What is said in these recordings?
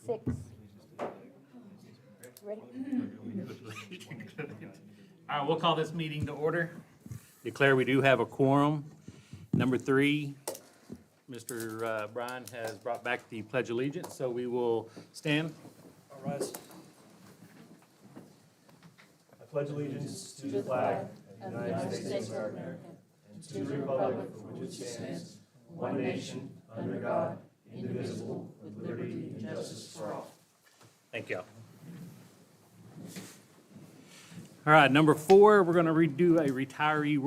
6. Ready? All right, we'll call this meeting to order. Declare we do have a quorum. Number 3, Mr. Bryan has brought back the Pledge of Allegiance, so we will stand. All rise. I pledge allegiance to the flag of the United States of America and to the republic for which it stands, one nation, under God, indivisible, with liberty and justice for all. Thank you. All right, number 4, we're going to redo a retiree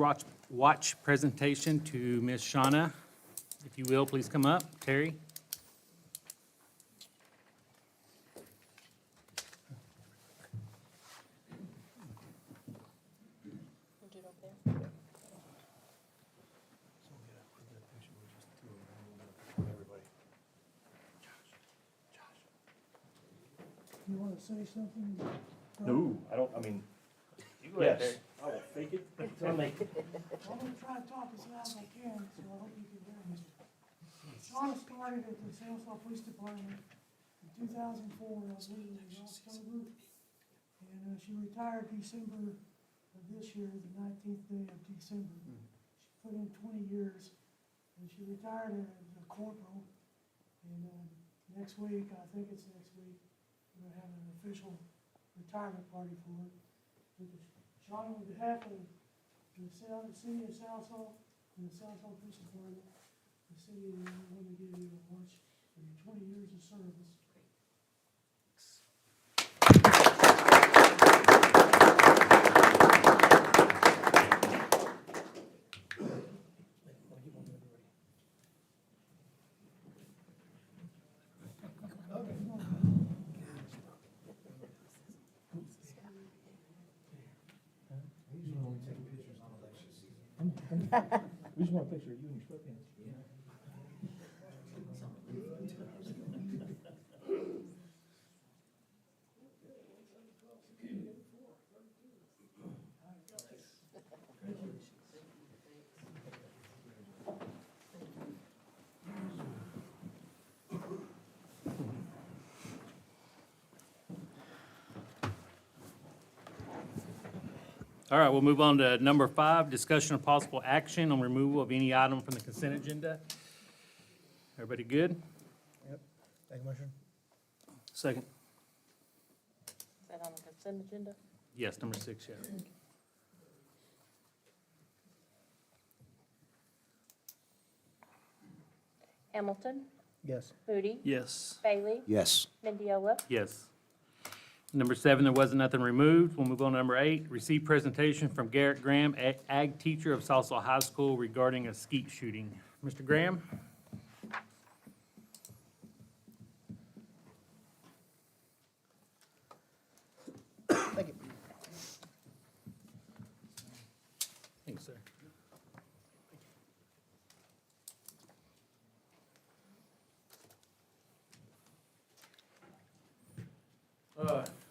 watch presentation to Ms. Shauna. If you will, please come up. Terry? You want to say something? No, I mean, You go ahead, yes, I will fake it until I make it. I'm gonna try to talk as loud as I can, so I hope you can hear me. Shauna started at the Salesville Police Department in 2004, I believe it was October. And she retired December of this year, the 19th day of December. She put in 20 years, and she retired as a corporal. And next week, I think it's next week, we're gonna have an official retirement party for her. Shauna, on behalf of the city of Southall and the Southall Police Department, the city, we want to give you a watch for your 20 years of service. We just want a picture of you in your sweatpants. All right, we'll move on to number 5, discussion of possible action on removal of any item from the consent agenda. Everybody good? Make a motion. Second. Is that on the consent agenda? Yes, number 6, yeah. Hamilton, Yes. Moody, Yes. Bailey, Yes. Mendiola, Yes. Number 7, there wasn't nothing removed. We'll move on to number 8, receive presentation from Garrett Graham, ag teacher of Southside High School regarding a skeet shooting. Mr. Graham? Thank you. Thanks, sir.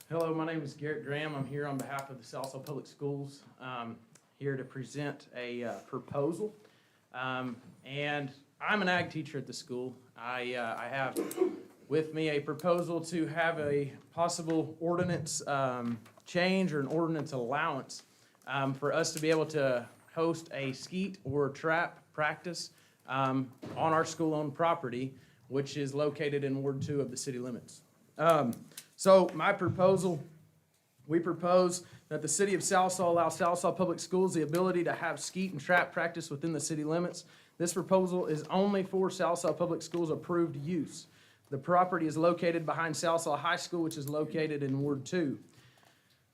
Hello, my name is Garrett Graham. I'm here on behalf of the Southside Public Schools, here to present a proposal. And I'm an ag teacher at the school. I have with me a proposal to have a possible ordinance change or an ordinance allowance for us to be able to host a skeet or trap practice on our school-owned property, which is located in Ward 2 of the city limits. So my proposal, we propose that the city of Southsall allow Southsall Public Schools the ability to have skeet and trap practice within the city limits. This proposal is only for Southsall Public Schools approved use. The property is located behind Southsall High School, which is located in Ward 2.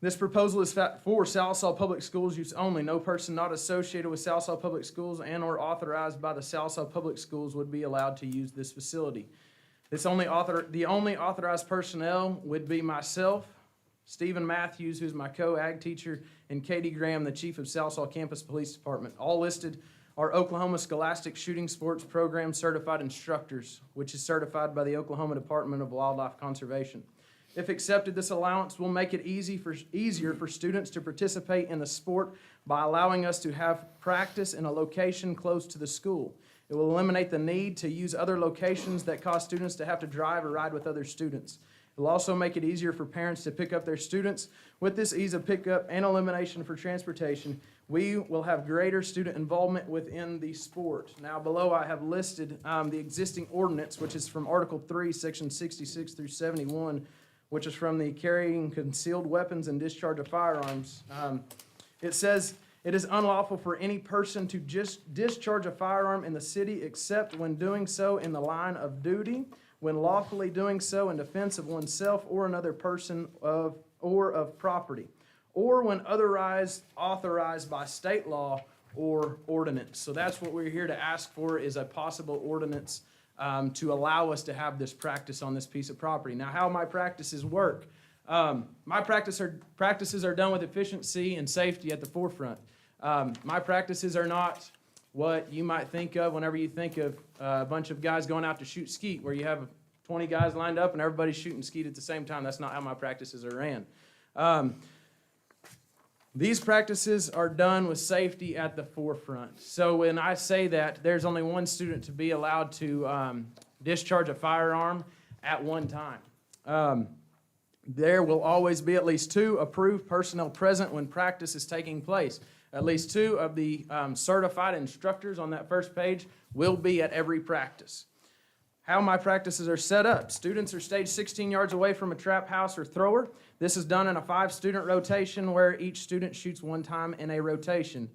This proposal is for Southsall Public Schools use only. No person not associated with Southsall Public Schools and or authorized by the Southsall Public Schools would be allowed to use this facility. The only authorized personnel would be myself, Stephen Matthews, who's my co-ag teacher, and Katie Graham, the chief of Southsall Campus Police Department. All listed are Oklahoma Scholastic Shooting Sports Program certified instructors, which is certified by the Oklahoma Department of Wildlife Conservation. If accepted, this allowance will make it easier for students to participate in the sport by allowing us to have practice in a location close to the school. It will eliminate the need to use other locations that cause students to have to drive or ride with other students. It will also make it easier for parents to pick up their students. With this ease of pickup and elimination for transportation, we will have greater student involvement within the sport. Now, below I have listed the existing ordinance, which is from Article 3, Section 66 through 71, which is from the carrying concealed weapons and discharge of firearms. It says, "It is unlawful for any person to just discharge a firearm in the city except when doing so in the line of duty, when lawfully doing so in defense of oneself or another person or of property, or when otherwise authorized by state law or ordinance." So that's what we're here to ask for, is a possible ordinance to allow us to have this practice on this piece of property. Now, how my practices work. My practices are done with efficiency and safety at the forefront. My practices are not what you might think of whenever you think of a bunch of guys going out to shoot skeet, where you have 20 guys lined up and everybody's shooting skeet at the same time. That's not how my practices are ran. These practices are done with safety at the forefront. So when I say that, there's only one student to be allowed to discharge a firearm at one time. There will always be at least 2 approved personnel present when practice is taking place. At least 2 of the certified instructors on that first page will be at every practice. How my practices are set up. Students are staged 16 yards away from a trap house or thrower. This is done in a 5-student rotation where each student shoots 1 time in a rotation.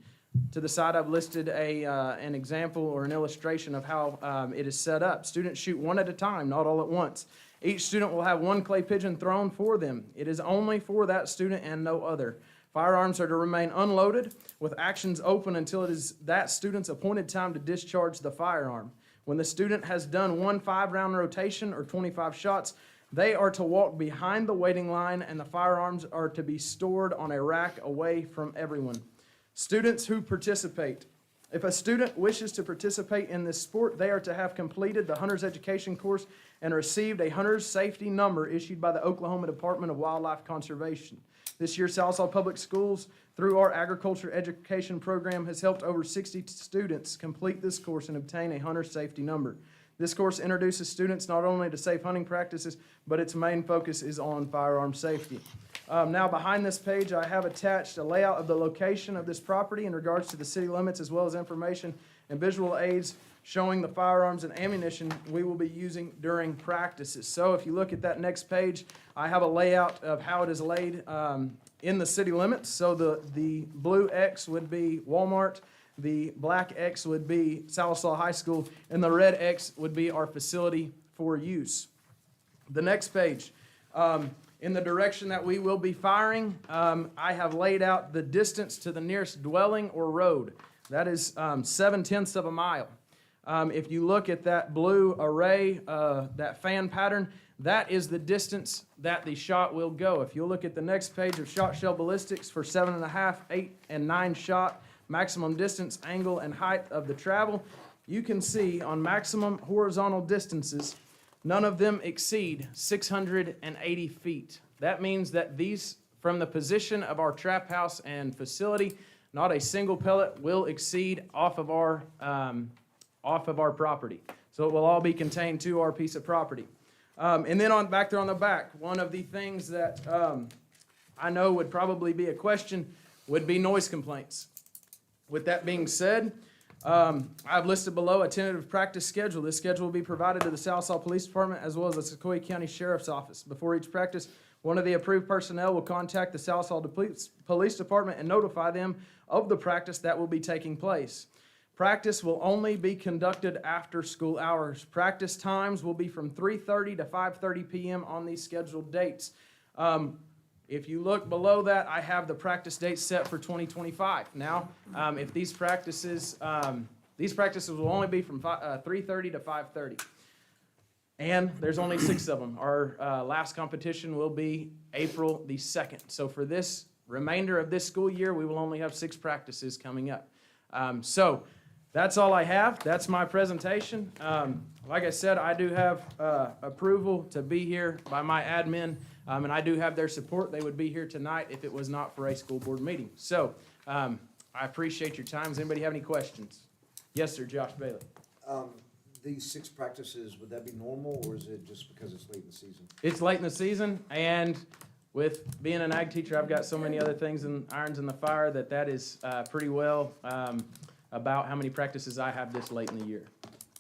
To the side, I've listed an example or an illustration of how it is set up. Students shoot 1 at a time, not all at once. Each student will have 1 clay pigeon thrown for them. It is only for that student and no other. Firearms are to remain unloaded with actions open until it is that student's appointed time to discharge the firearm. When the student has done 1 5-round rotation or 25 shots, they are to walk behind the waiting line and the firearms are to be stored on a rack away from everyone. Students who participate. If a student wishes to participate in this sport, they are to have completed the Hunter's Education course and received a Hunter's Safety Number issued by the Oklahoma Department of Wildlife Conservation. This year, Sallisaw Public Schools, through our agriculture education program, has helped over 60 students complete this course and obtain a Hunter's Safety Number. This course introduces students not only to safe hunting practices, but its main focus is on firearm safety. Now, behind this page, I have attached a layout of the location of this property in regards to the city limits, as well as information and visual aids showing the firearms and ammunition we will be using during practices. So if you look at that next page, I have a layout of how it is laid in the city limits. So the blue X would be Walmart, the black X would be Sallisaw High School, and the red X would be our facility for use. The next page, in the direction that we will be firing, I have laid out the distance to the nearest dwelling or road. That is 7/10 of a mile. If you look at that blue array, that fan pattern, that is the distance that the shot will go. If you look at the next page of shot shell ballistics for 7.5, 8, and 9 shot, maximum distance, angle, and height of the travel, you can see on maximum horizontal distances, none of them exceed 680 feet. That means that these, from the position of our trap house and facility, not a single pellet will exceed off of our property. So it will all be contained to our piece of property. And then back there on the back, one of the things that I know would probably be a question would be noise complaints. With that being said, I've listed below a tentative practice schedule. This schedule will be provided to the Sallisaw Police Department as well as the Sequoia County Sheriff's Office. Before each practice, one of the approved personnel will contact the Sallisaw Police Department and notify them of the practice that will be taking place. Practice will only be conducted after school hours. Practice times will be from 3:30 to 5:30 p.m. on these scheduled dates. If you look below that, I have the practice dates set for 2025. Now, if these practices will only be from 3:30 to 5:30. And there's only 6 of them. Our last competition will be April the 2nd. So for this remainder of this school year, we will only have 6 practices coming up. So that's all I have. That's my presentation. Like I said, I do have approval to be here by my admin, and I do have their support. They would be here tonight if it was not for a school board meeting. So I appreciate your time. Does anybody have any questions? Yes, sir, Josh Bailey. These 6 practices, would that be normal, or is it just because it's late in the season? It's late in the season, and with being an ag teacher, I've got so many other things and irons in the fire that is pretty well about how many practices I have this late in the year.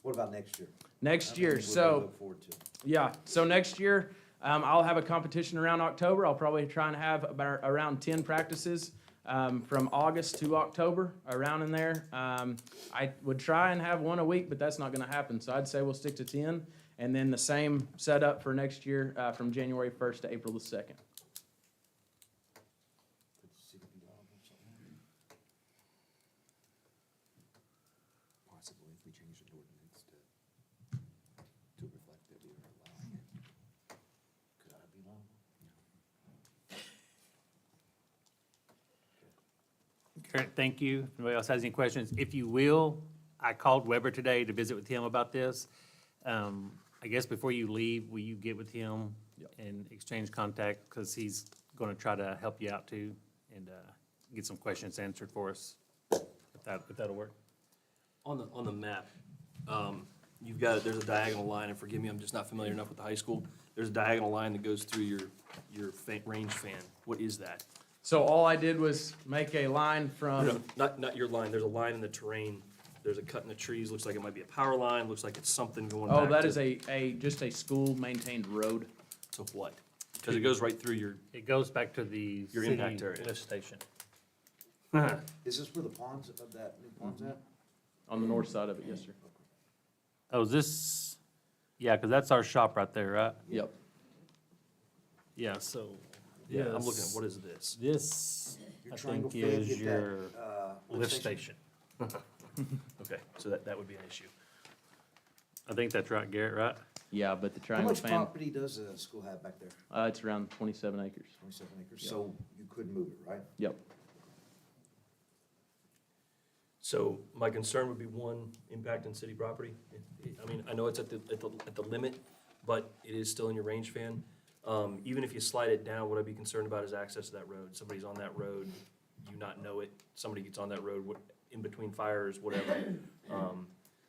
What about next year? Next I year, mean, what do you so, look forward to? yeah, so next year, I'll have a competition around October. I'll probably try and have around 10 practices from August to October, around in there. I would try and have one a week, but that's not gonna happen, so I'd say we'll stick to 10. And then the same setup for next year, from January 1st to April the 2nd. Possibly, if we change the ordinance to reflect that we are allowing it. Could I be wrong? Garrett, thank you. If anybody else has any questions, if you will, I called Weber today to visit with him about this. I guess before you leave, will you get with him and exchange contact? Because he's going to try to help you out too and get some questions answered for us, if that'll work. On the map, you've got, there's a diagonal line, and forgive me, I'm just not familiar enough with the high school. There's a diagonal line that goes through your range fan. What is that? So all I did was make a line from. No, not your line, there's a line in the terrain, there's a cut in the trees, looks like it might be a power line, looks like it's something going back Oh, that to- is just a school-maintained road. To what? Because it goes right through your, It goes back to the Your city impact area. lift station. Is this where the ponds of that new pond's at? On the north side of it, yes, sir. Oh, is this, yeah, because that's our shop right there, right? Yep. Yeah, so. yeah, I'm looking at, this- what is this? This, Your I triangle think, fed, is get that, your lift lift station? station. Okay, so that would be an issue. I think that's right, Garrett, right? Yeah, but the How triangle much fan, property does the school have back there? it's around 27 acres. 27 acres, so you could move it, right? Yep. So my concern would be, one, impact on city property. I mean, I know it's at the limit, but it is still in your range fan. Even if you slide it down, what I'd be concerned about is access to that road. Somebody's on that road, you not know it, somebody gets on that road, in between fires, whatever.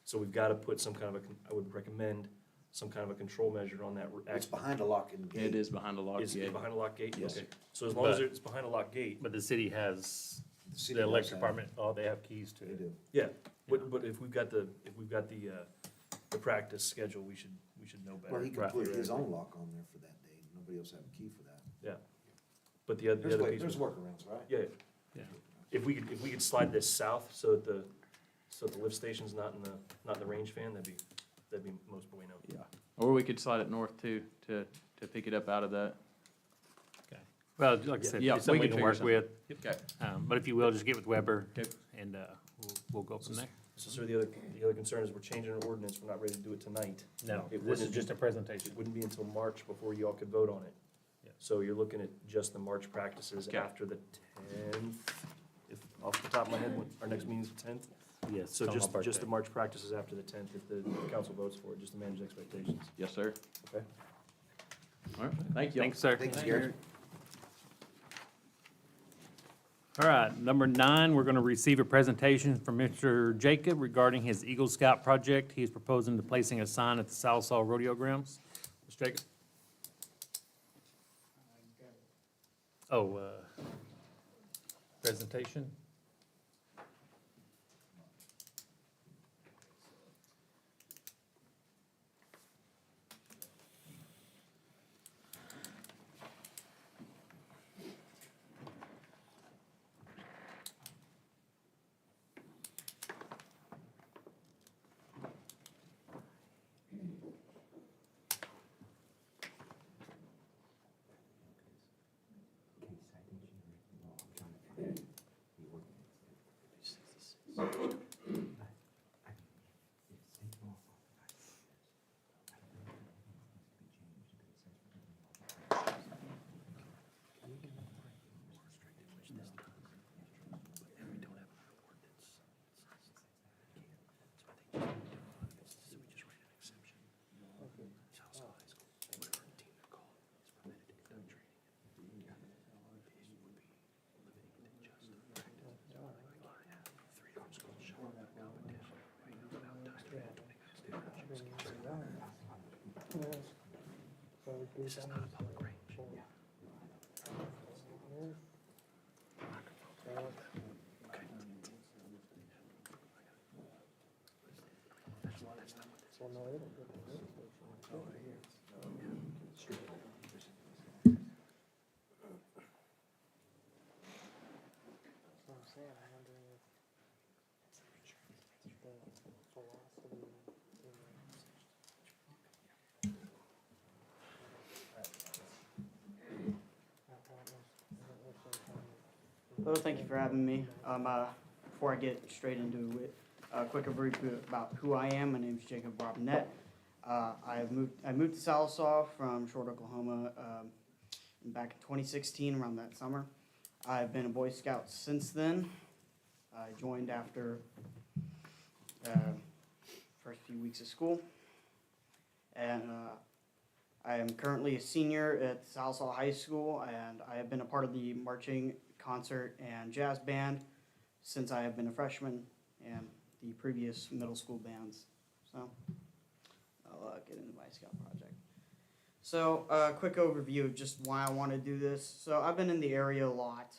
So we've got to put some kind of I would recommend some kind of a control measure on that. It's behind a lock and gate. It is behind a locked Is it gate. behind a lock gate? Yes. Okay. So as long as But- it's behind a lock gate, But the city has, city the does electric have- department, oh, they have keys to They it. do. yeah. But if we've got the practice schedule, we should know better. Well, he could Right. put his own lock on there for that day, nobody else have a key for that. Yeah. But the other piece. There's workarounds, right? Yeah, Yeah. if we could slide this south so that the lift station's not in the range fan, that'd be most bueno. Yeah. Or we could slide it north too, to pick it up out of that. Okay. Well, like I said, Yeah, it's something we we can can figure work with. Okay. But if you will, just get with Weber Okay. and we'll go from there. So sir, the other concern is we're changing an ordinance, we're not ready to do it tonight. No, It this is wouldn't just a be- presentation. It wouldn't be until March before y'all could vote on it. Yeah. So you're looking at just the March practices Okay. after the 10th, if off the top of my head, our next meeting's the 10th. Yes. So it's on my just birthday. the March practices after the 10th, if the council votes for it, just to manage expectations. Yes, sir. Okay. All right, thank you. Thanks, sir. Thanks, Gary. All right, number 9, we're going to receive a presentation from Mr. Jacob regarding his Eagle Scout project. He is proposing to placing a sign at the Sallisaw Rodeo Grounds. Mr. Jacob? Oh, presentation? Hello, thank you for having me. Before I get straight into it, a quick review about who I am. My name is Jacob Robinette. I moved to Sallisaw from Short, Oklahoma, back in 2016, around that summer. I've been a Boy Scout since then. I joined after first few weeks of school, and I am currently a senior at Sallisaw High School, and I have been a part of the marching, concert, and jazz band since I have been a freshman, and the previous middle school bands. So I'll get into my Scout project. So quick overview of just why I want to do this. So I've been in the area a lot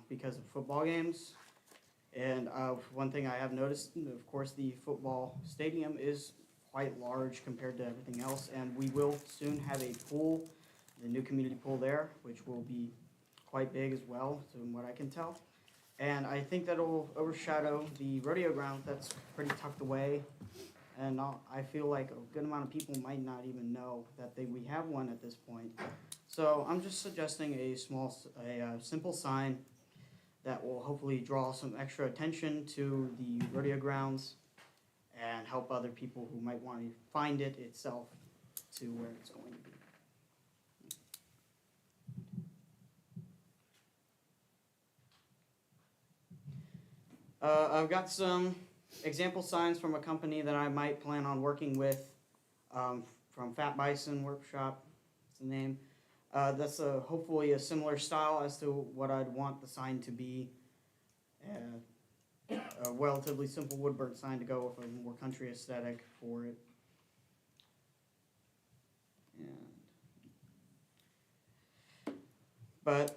because of football games. And one thing I have noticed, of course, the football stadium is quite large compared to everything else. And we will soon have a pool, the new community pool there, which will be quite big as well, from what I can tell. And I think that'll overshadow the rodeo ground that's pretty tucked away. And I feel like a good amount of people might not even know that we have one at this point. So I'm just suggesting a simple sign that will hopefully draw some extra attention to the rodeo grounds and help other people who might want to find it itself to where it's going to be. I've got some example signs from a company that I might plan on working with, from Fat Bison Workshop, that's the name. That's hopefully a similar style as to what I'd want the sign to be. A relatively simple woodburn sign to go with a more country aesthetic for it. But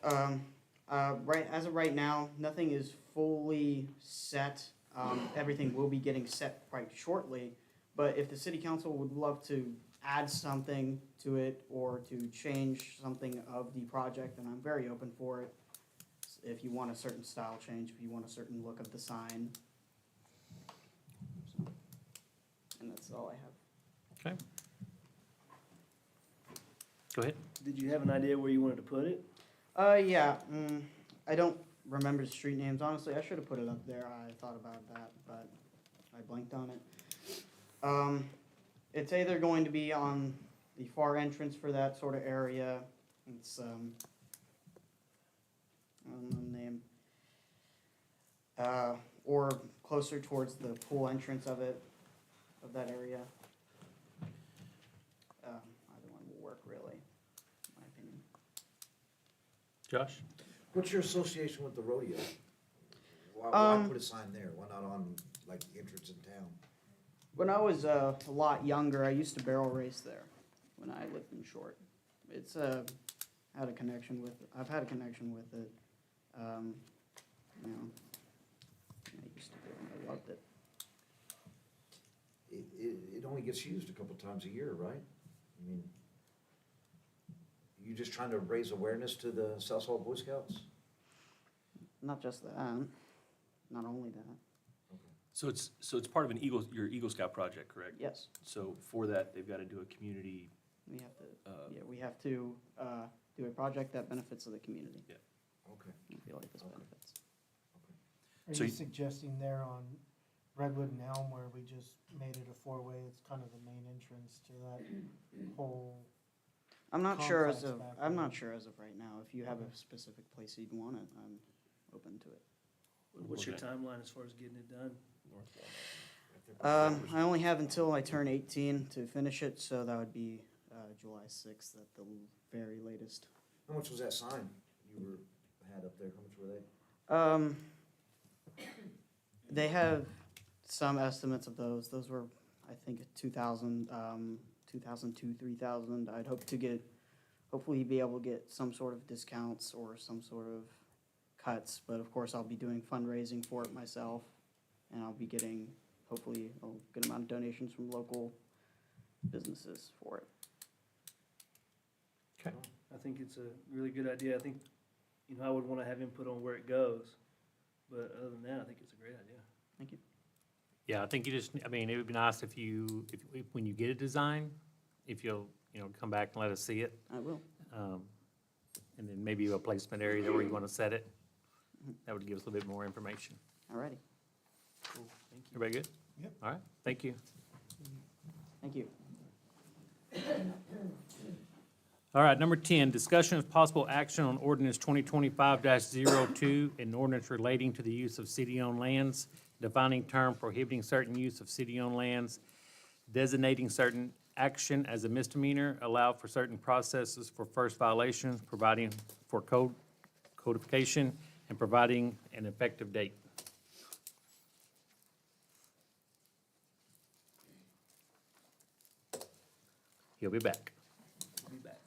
as of right now, nothing is fully set. Everything will be getting set quite shortly. But if the city council would love to add something to it or to change something of the project, then I'm very open for it. If you want a certain style change, if you want a certain look of the sign. So, and that's all I have. Okay. Go ahead. Did you have an idea where you wanted to put it? Yeah, I don't remember the street names, honestly. I should have put it up there. I thought about that, but I blanked on it. It's either going to be on the far entrance for that sort of area. It's, I don't know the name. Or closer towards the pool entrance of that area. Either one will work, really, in my opinion. Josh? What's your association with the rodeo? Why Um, put a sign there? Why not on, like, the entrance in town? When I was a lot younger, I used to barrel race there when I lived in Short. It's I've had a connection with it. You know, I used to do it and I loved it. It only gets used a couple times a year, right? I mean, you just trying to raise awareness to the South Hall Boy Scouts? Not just that, not only that. So it's part of your Eagle Scout project, correct? Yes, So for that, they've got to do a community, we have to. We have to do a project that benefits the community. Okay. I feel like this benefits. Are So you you- suggesting there on Redwood and Elm where we just made it a four-way, it's kind of the main entrance to that whole, I'm not sure as Complex of back I'm there. not sure as of right now. If you have a specific place you'd want it, I'm open to it. What's your Okay. timeline as far as getting it done? I only have until I turn 18 to finish it, so that would be July 6th at the very latest. How much was that sign you had up there? How much were they? They have some estimates of those. Those were, I think, 2,000, 2,002, 3,000. I'd hope to get hopefully be able to get some sort of discounts or some sort of cuts. But of course, I'll be doing fundraising for it myself, and I'll be getting, hopefully, a good amount of donations from local businesses for it. I think it's a really good idea. I think, I would want to have input on where it goes. But other than that, I think it's a great idea. Thank you. Yeah, I think you just, I mean, it would be nice if you, when you get a design, if you'll, come back and let us see it. I will. And then maybe a placement area where you want to set it. That would give us a little bit more information. Alrighty. Cool, thank you. Everybody good? Yep. All right, thank you. Thank you. All right, number 10, discussion of possible action on ordinance 2025-02, an ordinance relating to the use of city-owned lands, defining term prohibiting certain use of city-owned lands, designating certain action as a misdemeanor, allow for certain processes for first violations, providing for codification, and providing an effective date. He'll be back. We'll be back.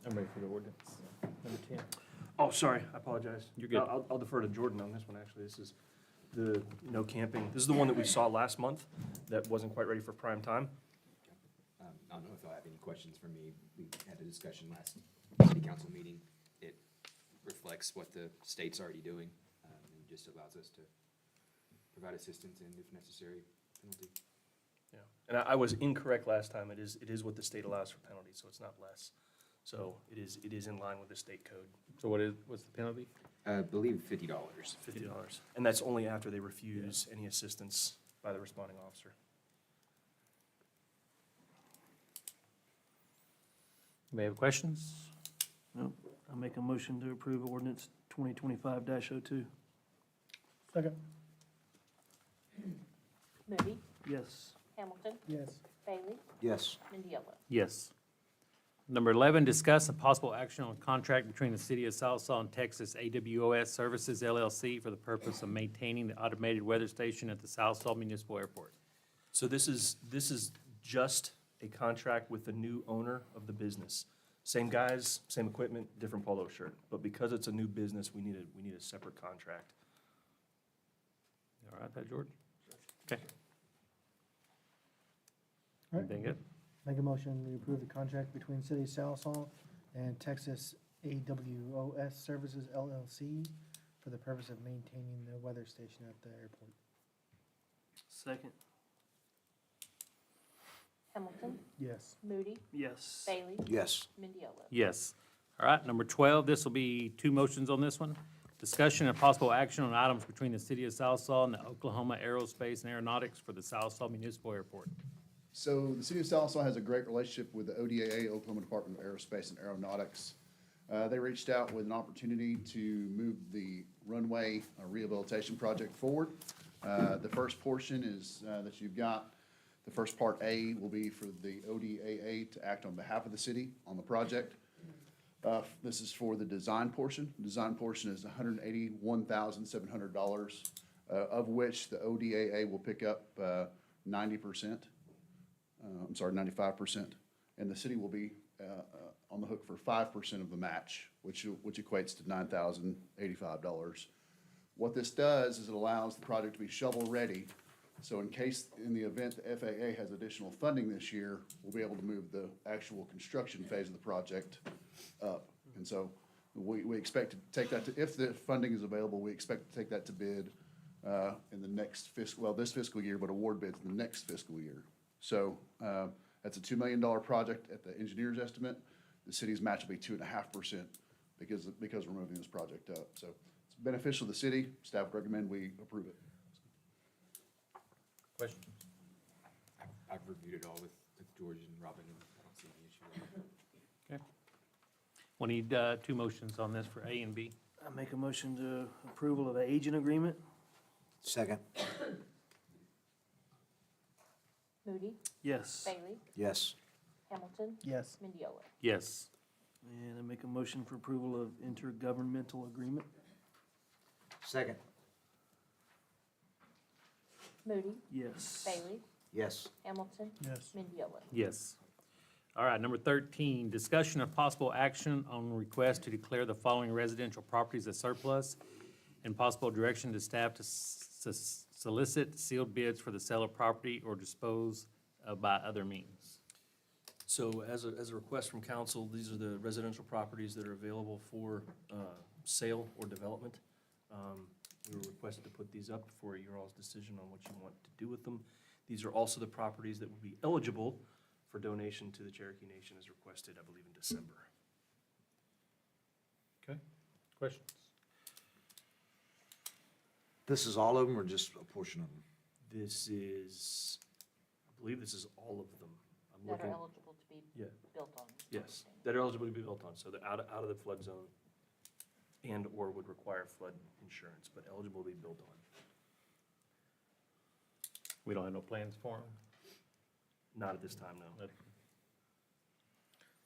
I'm ready for the ordinance. Number 10. Oh, sorry, I apologize. You're good. I'll defer to Jordan on this one, actually. This is the no camping. This is the one that we saw last month that wasn't quite ready for prime time. I don't know if you'll have any questions for me. We had a discussion last city council meeting. It reflects what the state's already doing, and just allows us to provide assistance and, if necessary, penalty. Yeah, and I was incorrect last time. It is what the state allows for penalties, so it's not less. So it is in line with the state code, So what's the penalty? I believe $50. $50. And that's only after they refuse any assistance by the responding officer. Anybody have questions? No, I make a motion to approve ordinance 2025-02. Second. Moody, Yes. Hamilton, Yes. Bailey, Yes. Mendiello. Yes. Number 11, discuss a possible action on contract between the City of Salsa and Texas AWOS Services LLC for the purpose of maintaining the automated weather station at the Salsa Municipal Airport. So this is just a contract with the new owner of the business. Same guys, same equipment, different polo shirt. But because it's a new business, we need a separate contract. All right, that, George? Okay. All right. Anything good? Make a motion, we approve the contract between City of Sallisaw and Texas AWOS Services LLC for the purpose of maintaining the weather station at the airport. Second. Hamilton, Yes. Moody, Yes. Bailey, Yes. Mendiello. Yes. All right, number 12, this will be two motions on this one. Discussion and possible action on items between the City of Sallisaw and the Oklahoma Aerospace and Aeronautics for the Sallisaw Municipal Airport. So the city of Sallisaw has a great relationship with the ODAA, Oklahoma Department of Aerospace and Aeronautics. They reached out with an opportunity to move the runway rehabilitation project forward. The first portion is that you've got, the first part A will be for the ODAA to act on behalf of the city on the project. This is for the design portion. The design portion is $181,700, of which the ODAA will pick up 90%. 95%, and the city will be on the hook for 5% of the match, which equates to $9,085. What this does is it allows the project to be shovel-ready, so in the event the FAA has additional funding this year, we'll be able to move the actual construction phase of the project up. And so we expect to take that to, if the funding is available, we expect to take that to bid in the next this fiscal year, but award bids in the next fiscal year. So that's a $2 million project at the engineer's estimate. The city's match will be 2.5% because we're moving this project up. So it's beneficial to the city. Staff would recommend we approve it. Questions? I've reviewed it all with George and Robin, and I don't see any issue with it. Okay. We'll need two motions on this for A and B. I make a motion to approval of the agent agreement. Second. Moody, Yes. Bailey, Yes. Hamilton, Yes. Mendiola. Yes. And I make a motion for approval of intergovernmental agreement. Second. Moody, Yes. Bailey, Yes. Hamilton, Yes. Mendiola. Yes. All right, number 13, discussion of possible action on request to declare the following residential properties as surplus and possible direction to staff to solicit sealed bids for the sale of property or dispose of by other means. So as a request from council, these are the residential properties that are available for sale or development. We were requested to put these up for your all's decision on what you want to do with them. These are also the properties that would be eligible for donation to the Cherokee Nation as requested, I believe, in December. Okay, questions? This is all of them or just a portion of them? This is, I believe this is all of them. I'm That are looking, eligible to be yeah, built on. yes, that are eligible to be built on, so they're out of the flood zone and/or would require flood insurance, but eligible to be built on. We don't have no plans for them? Not at this time, no.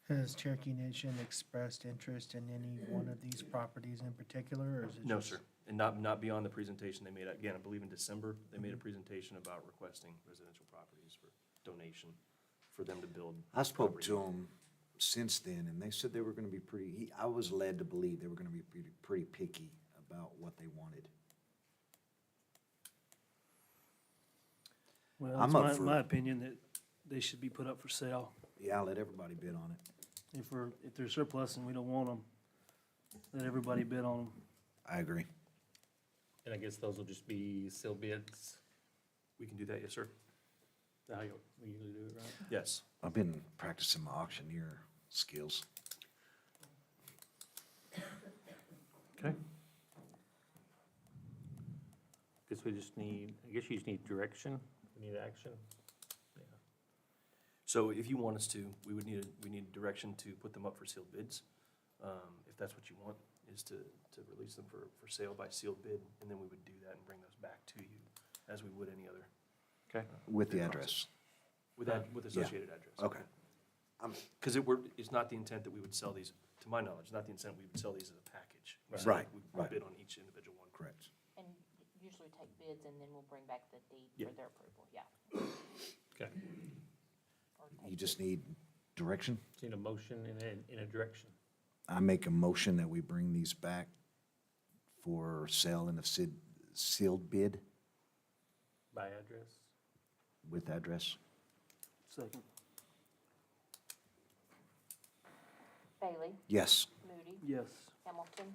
Has Cherokee Nation expressed interest in any one of these properties in particular, or is it No, just- sir, and not beyond the presentation they made, again, I believe in December, they made a presentation about requesting residential properties for donation for them to build. I spoke property. to them since then, and they said they were gonna be I was led to believe they were gonna be pretty picky about what they wanted. Well, I'm it's up for my it. opinion that they should be put up for sale. Yeah, I'll let everybody bid on it. If they're surplus and we don't want them, let everybody bid on them. I agree. And I guess those will just be sealed bids? We can do that, yes, sir. Is that how we usually do it, right? Yes. I've been practicing my auctioneer skills. Okay. Guess we just need, I guess you just need direction, we need action. Yeah. So if you want us to, we need direction to put them up for sealed bids. If that's what you want, is to release them for sale by sealed bid, and then we would do that and bring those back to you as we would any other. Okay. With the address. With associated address. Okay. Because it's not the intent that we would sell these, to my knowledge, not the intent we would sell these as a package. We sell- Right, we right. bid on each individual one. Correct. And usually take bids and then we'll bring back the deed Yeah. for their approval, yeah. Okay. Or take You just need direction? Just need a motion in a direction. I make a motion that we bring these back for sale in a sealed bid By address? with address. Second. Bailey, Yes. Moody, Yes. Hamilton,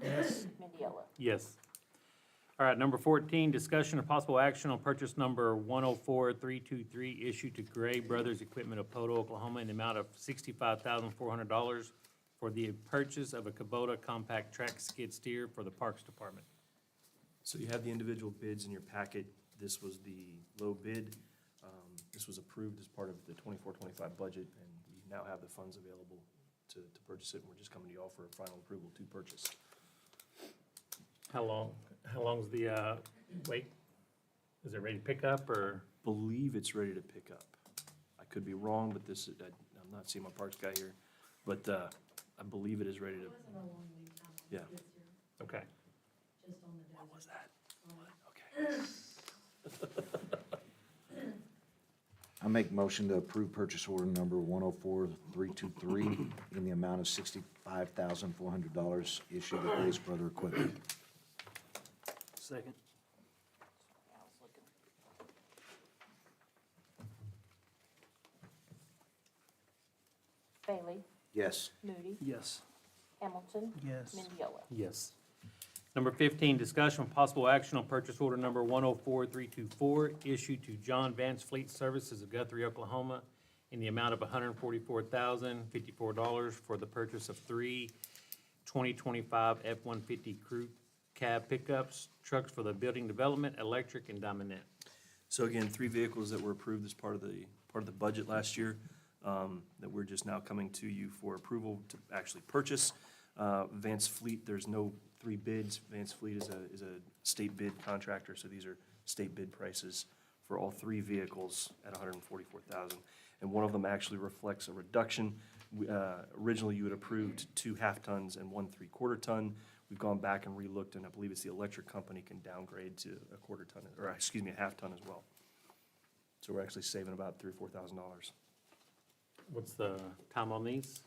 Yes. Mendiola. Yes. All right, number 14, discussion of possible action on purchase number 104323 issued to Gray Brothers Equipment of Poto, Oklahoma in the amount of $65,400 for the purchase of a Kubota compact track skid steer for the Parks Department. So you have the individual bids in your packet. This was the low bid. This was approved as part of the 24-25 budget, and we now have the funds available to purchase it, and we're just coming to y'all for a final approval to purchase. How long's the, wait? Is it ready to pick up, or? Believe it's ready to pick up. I could be wrong, but I'm not seeing my parks guy here, but I believe it is ready to. Yeah. Okay. What was that? Okay. I make motion to approve purchase order number 104323 in the amount of $65,400 issued to Grace Brother Equipment. Second. Yeah, I was looking. Bailey, Yes. Moody, Yes. Hamilton, Yes. Mendiola. Yes. Number 15, discussion with possible action on purchase order number 104324 issued to John Vance Fleet Services of Guthrie, Oklahoma in the amount of $144,054 for the purchase of 3 2025 F-150 crew cab pickups, trucks for the building development, electric, and Diamondnet. So again, 3 vehicles that were approved as part of the budget last year, that we're just now coming to you for approval to actually purchase. Vance Fleet, there's no 3 bids. Vance Fleet is a state bid contractor, so these are state bid prices for all 3 vehicles at $144,000. and one of them actually reflects a reduction. Originally, you had approved 2 half-tons and 1 3/4 ton. We've gone back and relooked, and I believe it's the electric company can downgrade to a 1/4 ton, or excuse me, a half-ton as well. So we're actually saving about $3,000 or $4,000. What's the time on these?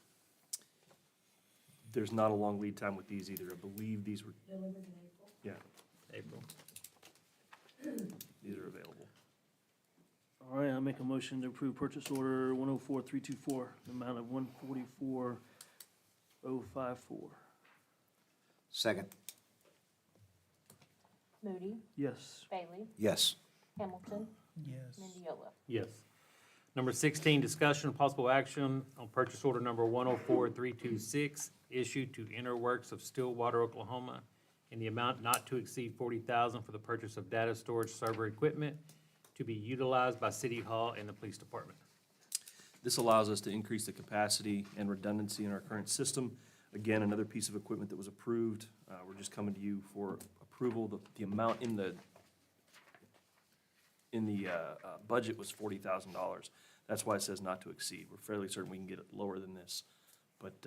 There's not a long lead time with these either. I believe these were, Delivered in April. yeah, April. these are available. All right, I'll make a motion to approve purchase order 104324, the amount of 144,054. Second. Moody, Yes. Bailey, Yes. Hamilton, Yes. Mendiola. Yes. Number 16, discussion and possible action on purchase order number 104326, issued to Interworks of Stillwater, Oklahoma, in the amount not to exceed $40,000 for the purchase of data storage server equipment to be utilized by City Hall and the Police Department. This allows us to increase the capacity and redundancy in our current system. Again, another piece of equipment that was approved. We're just coming to you for approval. The amount in the budget was $40,000. That's why it says not to exceed. We're fairly certain we can get it lower than this, but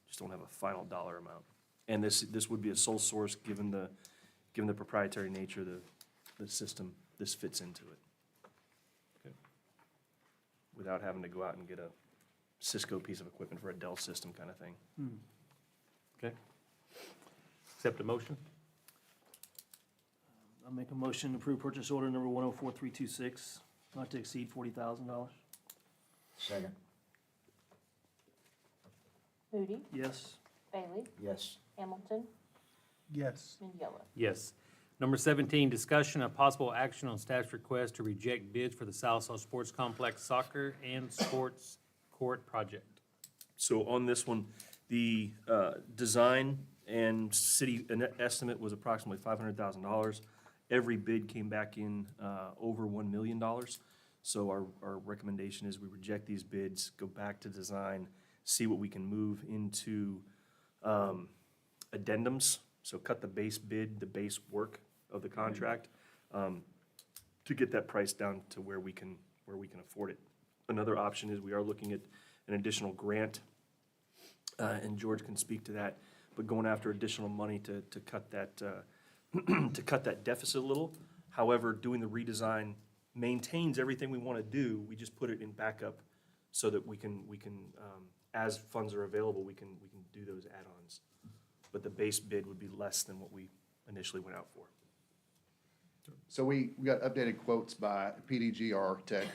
just don't have a final dollar amount. And this would be a sole source, given the proprietary nature of the system. This fits into it. Okay. Without having to go out and get a Cisco piece of equipment for a Dell system kind of thing. Okay? Accept a motion? I'll make a motion to approve purchase order number 104326, not to exceed $40,000. Second. Moody, Yes. Bailey, Yes. Hamilton, Yes. Mendiola. Yes. Number 17, discussion of possible action on staff's request to reject bids for the Salso Sports Complex soccer and sports court project. So on this one, the design and city estimate was approximately $500,000. Every bid came back in over $1 million. So our recommendation is we reject these bids, go back to design, see what we can move into addendums. So cut the base bid, the base work of the contract, to get that price down to where we can afford it. Another option is we are looking at an additional grant, and George can speak to that, but going after additional money to cut that, to cut that deficit a little. However, doing the redesign maintains everything we want to do, we just put it in backup so that we can, as funds are available, we can do those add-ons. But the base bid would be less than what we initially went out for. So we got updated quotes by PDG, our architect,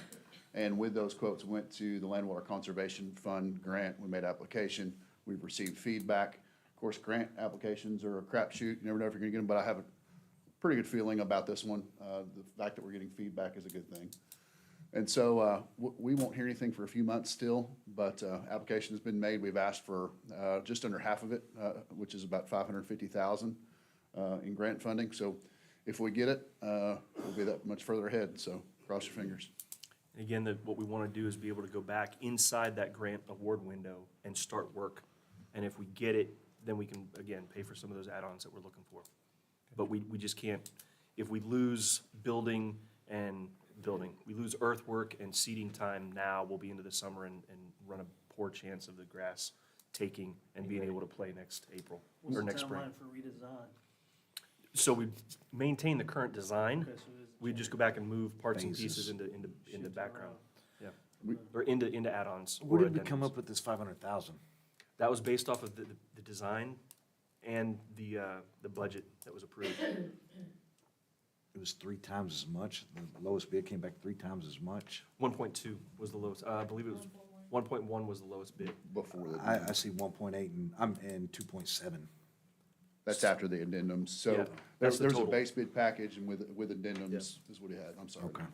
and with those quotes, went to the Land Water Conservation Fund grant. We made application. We've received feedback. Of course, grant applications are a crapshoot. You never know if you're gonna get them, but I have a pretty good feeling about this one. The fact that we're getting feedback is a good thing. And so we won't hear anything for a few months still, but application has been made. We've asked for just under half of it, which is about $550,000 in grant funding. So if we get it, we'll be that much further ahead. So cross your fingers. And again, what we want to do is be able to go back inside that grant award window and start work. And if we get it, then we can, again, pay for some of those add-ons that we're looking for. But we just can't, if we lose we lose earthwork and seeding time now, we'll be into the summer and run a poor chance of the grass taking and being able to play next April or next spring. What's the timeline for redesign? So we maintain the current design. Okay, so there's a We just go back and move parts and Phases. pieces into background. Yeah, We- or into add-ons. Where or did we come addendums. up with this 500,000? That was based off of the design and the budget that was approved. It was 3 times as much. The lowest bid came back 3 times as much. 1.2 was the lowest, I believe it was, 1.1 was the lowest bid. Before the, I see 1.8 and 2.7. that's after the addendums. So Yeah, that's the there's a total. base bid package, and with addendums is what he had. I'm sorry. Okay.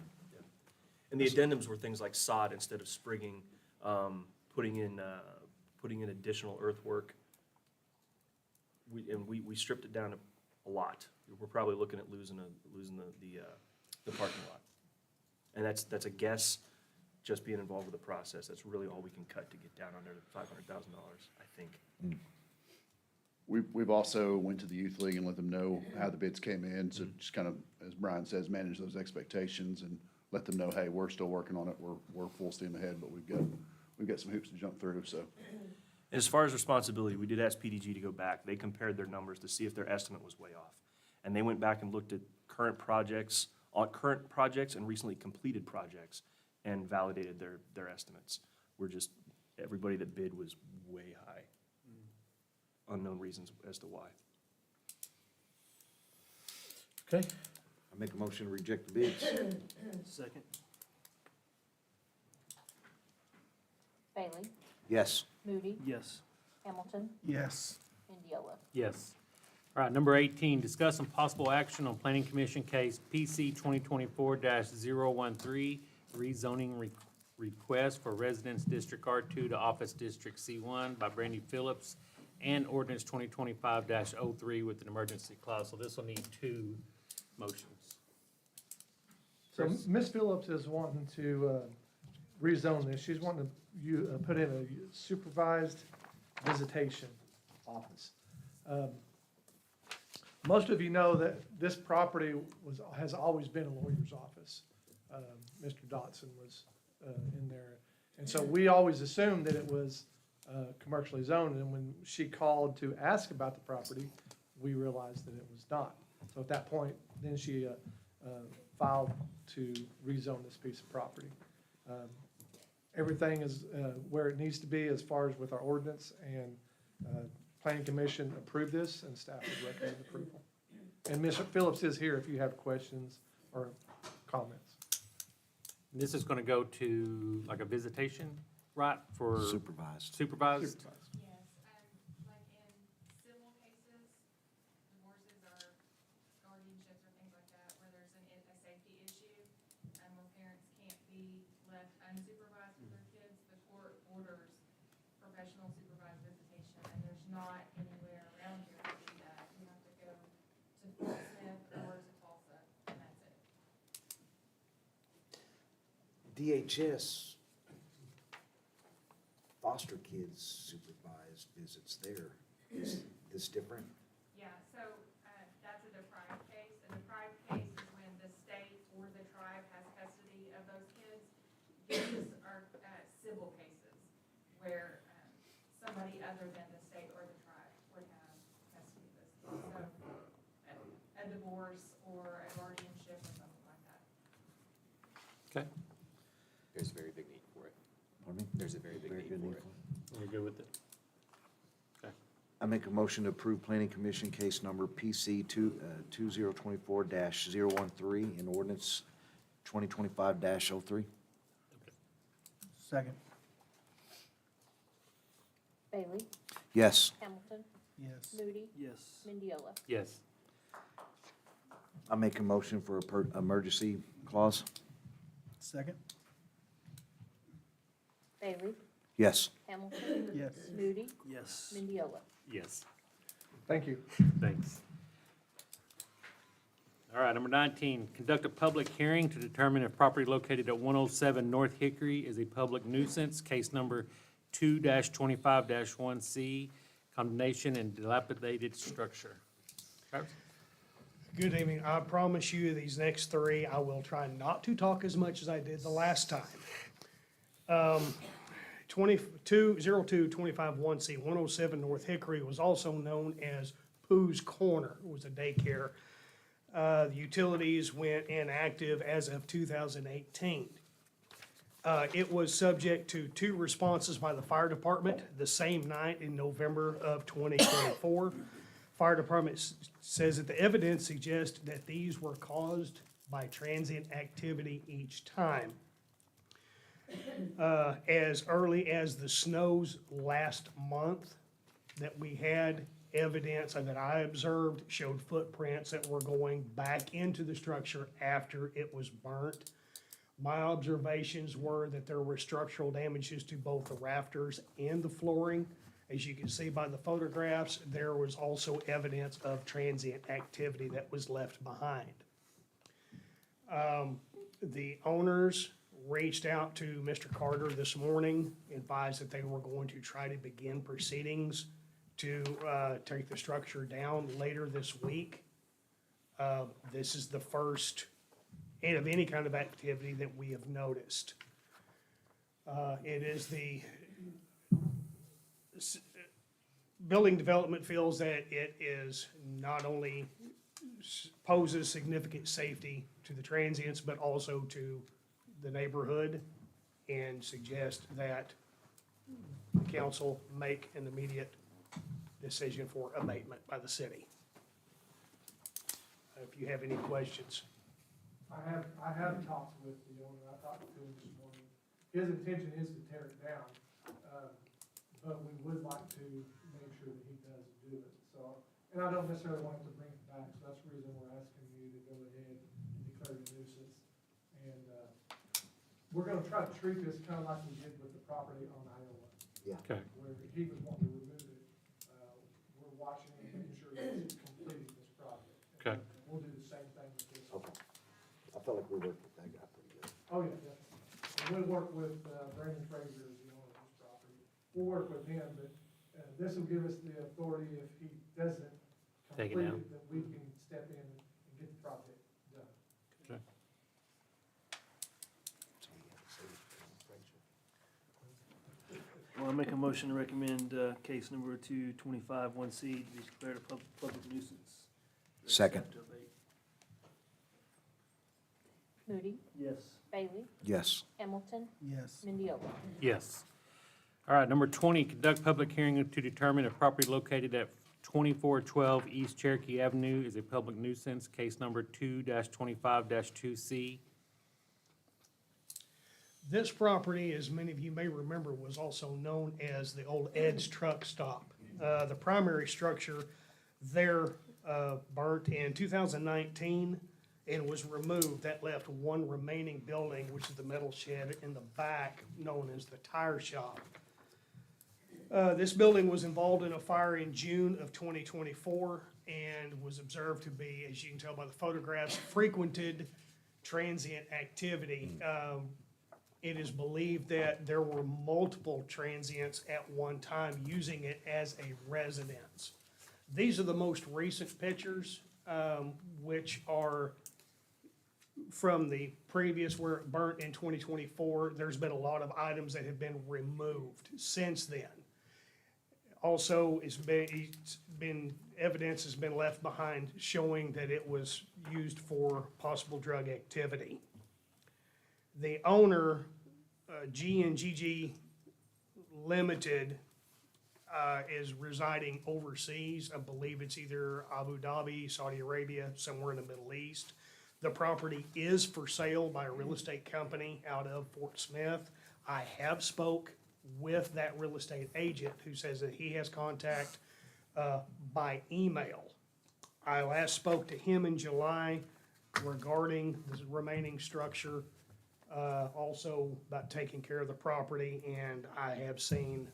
And the addendums were things like sod instead of sprigging, putting in additional earthwork. We stripped it down a lot. We're probably looking at losing the parking lot. And that's a guess, just being involved with the process. That's really all we can cut to get down under $500,000, I think. We've also went to the youth league and let them know how the bids came in, so just kind of, as Brian says, manage those expectations and let them know, hey, we're still working on it, we're full steam ahead, but we've got some hoops to jump through, so. As far as responsibility, we did ask PDG to go back. They compared their numbers to see if their estimate was way off. And they went back and looked at current projects and recently completed projects and validated their estimates. Everybody that bid was way high. Unknown reasons as to why. Okay. I make a motion to reject the bids. Second. Bailey? Yes. Moody? Yes. Hamilton? Yes. Indiola? Yes. All right, number 18, discuss some possible action on Planning Commission case PC 2024-013, rezoning request for Residence District R2 to Office District C1 by Brandy Phillips, and ordinance 2025-03 with an emergency clause. So this will need two motions. So Ms. Phillips is wanting to rezone this. She's wanting to put in a supervised visitation office. Most of you know that this property has always been a lawyer's office. Mr. Dotson was in there. And so we always assumed that it was commercially zoned, and when she called to ask about the property, we realized that it was not. So at that point, then she filed to rezone this piece of property. Everything is where it needs to be as far as with our ordinance, and Planning Commission approved this, and staff would recommend approval. And Ms. Phillips is here if you have questions or comments. This is going to go to like a visitation, right, for Supervised. supervised? Supervised. Yes, like in civil cases, divorces or guardianships or things like that, where there's a safety issue, and where parents can't be left unsupervised with their kids, the court orders professional supervised visitation, and there's not anywhere around here to do that. You have to go to Fort Smith or to Tulsa, and that's it. DHS, foster kids supervised visits there. Is this different? Yeah, so that's a deprived case. A deprived case is when the state or the tribe has custody of those kids. These are civil cases where somebody other than the state or the tribe would have custody of those kids. So a divorce or a guardianship or something like that. Okay, There's a very big need for it. Pardon me? There's a very big need for it. you're good with it? I make a motion to approve Planning Commission case number PC 2024-013 and ordinance 2025-03. Second. Bailey? Yes. Hamilton? Yes. Moody? Yes. Indiola? Yes. I make a motion for a emergency clause. Second. Bailey? Yes. Hamilton? Yes. Moody? Yes. Indiola? Yes. Thank you. Thanks. All right, number 19, conduct a public hearing to determine if property located at 107 North Hickory is a public nuisance, case number 2-25-1C, condemnation and dilapidated structure. Travis? Good evening. I promise you, these next three, I will try not to talk as much as I did the last time. 202-25-1C, 107 North Hickory was also known as Pooh's Corner. It was a daycare. The utilities went inactive as of 2018. It was subject to 2 responses by the fire department the same night in November of 2024. Fire department says that the evidence suggests that these were caused by transient activity each time. As early as the snows last month, that we had evidence and that I observed showed footprints that were going back into the structure after it was burnt. My observations were that there were structural damages to both the rafters and the flooring. As you can see by the photographs, there was also evidence of transient activity that was left behind. The owners reached out to Mr. Carter this morning, advised that they were going to try to begin proceedings to take the structure down later this week. This is the first and of any kind of activity that we have noticed. It is the building development feels that it is not only poses significant safety to the transients, but also to the neighborhood, and suggest that the council make an immediate decision for abatement by the city. If you have any questions. I have talked with the owner, I talked to him this morning. His intention is to tear it down, but we would like to make sure that he does do it, so. And I don't necessarily want him to bring it back, so that's the reason we're asking you to go ahead and declare the nuisance. And, we're gonna try to treat this kind of like we did with the property on Iowa, Yeah. Okay. where he was wanting to remove it. We're watching and making sure that he's completing this project. Okay. And we'll do the same thing with this. Okay. I felt like we worked with that guy pretty good. Oh, yeah, definitely. And we'll work with Brandon Fraser, as the owner of this property. We'll work with him, but this will give us the authority, if he doesn't Take it complete down. it, that we can step in and get the project done. Okay. Well, I make a motion to recommend, case number 2251C to be declared a public nuisance. Second. Staff to abate. Moody, Yes. Bailey, Yes. Hamilton, Yes. Mendiola. Yes. All right, number 20, conduct public hearing to determine if property located at 2412 East Cherokee Avenue is a public nuisance, case number 2-25-2C. This property, as many of you may remember, was also known as the old Ed's Truck Stop. The primary structure there burnt in 2019 and was removed. That left one remaining building, which is the metal shed in the back, known as the tire shop. This building was involved in a fire in June of 2024 and was observed to be, as you can tell by the photographs, frequented transient activity. It is believed that there were multiple transients at one time using it as a residence. These are the most recent pictures, which are from the previous where it burnt in 2024. There's been a lot of items that have been removed since then. Also, evidence has been left behind showing that it was used for possible drug activity. The owner, G&GG Limited, is residing overseas. I believe it's either Abu Dhabi, Saudi Arabia, somewhere in the Middle East. The property is for sale by a real estate company out of Fort Smith. I have spoke with that real estate agent who says that he has contact by email. I last spoke to him in July regarding the remaining structure, also about taking care of the property, and I have seen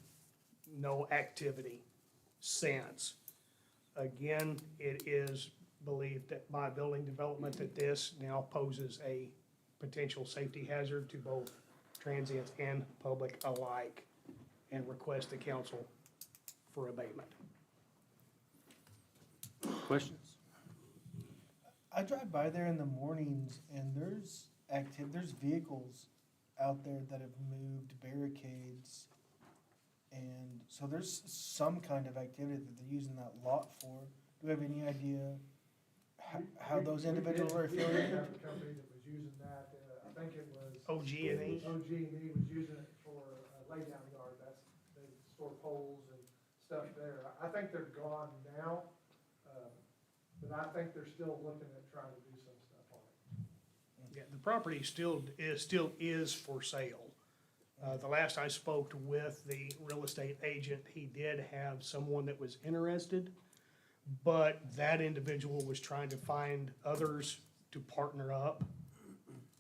no activity since. Again, it is believed that by building development that this now poses a potential safety hazard to both transients and public alike, and request the council for abatement. Questions? I drive by there in the mornings and there's vehicles out there that have moved barricades. And so there's some kind of activity that they're using that lot for. Do we have any idea how those individuals are We did affiliated? have a company that was using that, I think it was. OG&E? OG&E was using it for a laydown yard, they store poles and stuff there. I think they're gone now, but I think they're still looking at trying to do some stuff on it. Yeah, the property still is for sale. The last I spoke with the real estate agent, he did have someone that was interested, but that individual was trying to find others to partner up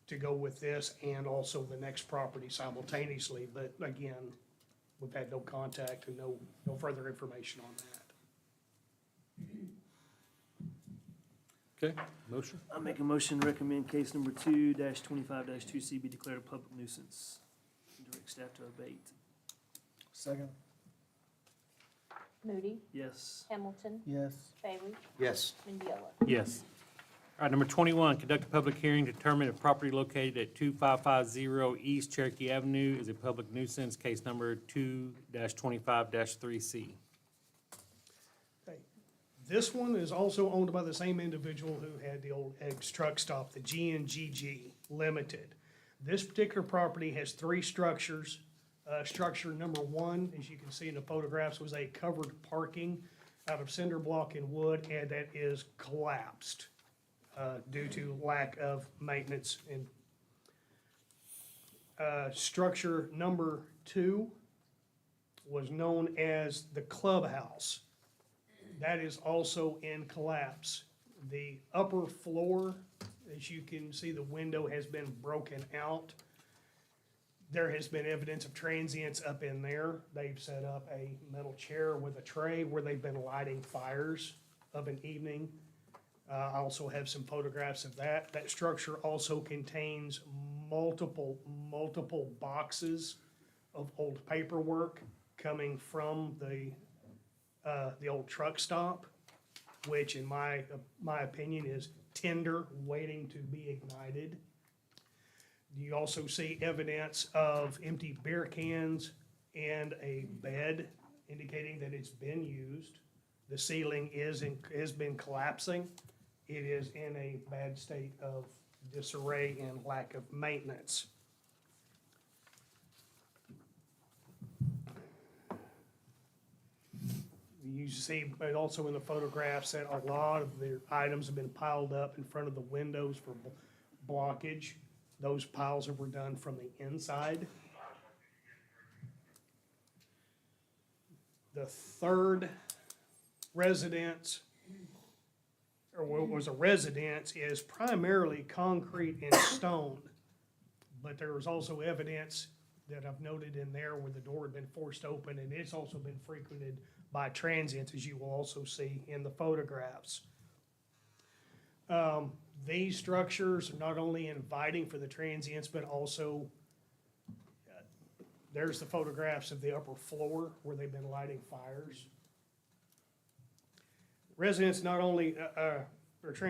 to go with this and also the next property simultaneously. But again, we've had no contact and no further information on that. Okay, motion? I make a motion to recommend case number 2-25-2C be declared a public nuisance. And direct staff to abate. Second. Moody, Yes. Hamilton, Yes. Bailey, Yes. Mendiola. Yes. All right, number 21, conduct a public hearing to determine if property located at 2550 East Cherokee Avenue is a public nuisance, case number 2-25-3C. This one is also owned by the same individual who had the old Eggs Truck Stop, the GNGG Limited. This particular property has three structures. Structure number one, as you can see in the photographs, was a covered parking out of cinder block and wood, and that is collapsed due to lack of maintenance. And structure number two was known as the clubhouse. That is also in collapse. The upper floor, as you can see, the window has been broken out. There has been evidence of transients up in there. They've set up a metal chair with a tray where they've been lighting fires of an evening. I also have some photographs of that. That structure also contains multiple boxes of old paperwork coming from the old truck stop, which in my opinion is tinder waiting to be ignited. You also see evidence of empty beer cans and a bed indicating that it's been used. The ceiling has been collapsing. It is in a bad state of disarray and lack of maintenance. You see, but also in the photographs, that a lot of the items have been piled up in front of the windows for blockage. Those piles were done from the inside. The third residence, or what was a residence, is primarily concrete and stone. But there was also evidence that I've noted in there where the door had been forced open, and it's also been frequented by transients, as you will also see in the photographs. These structures are not only inviting for the transients, but also, there's the photographs of the upper floor where they've been lighting fires. Residents not only,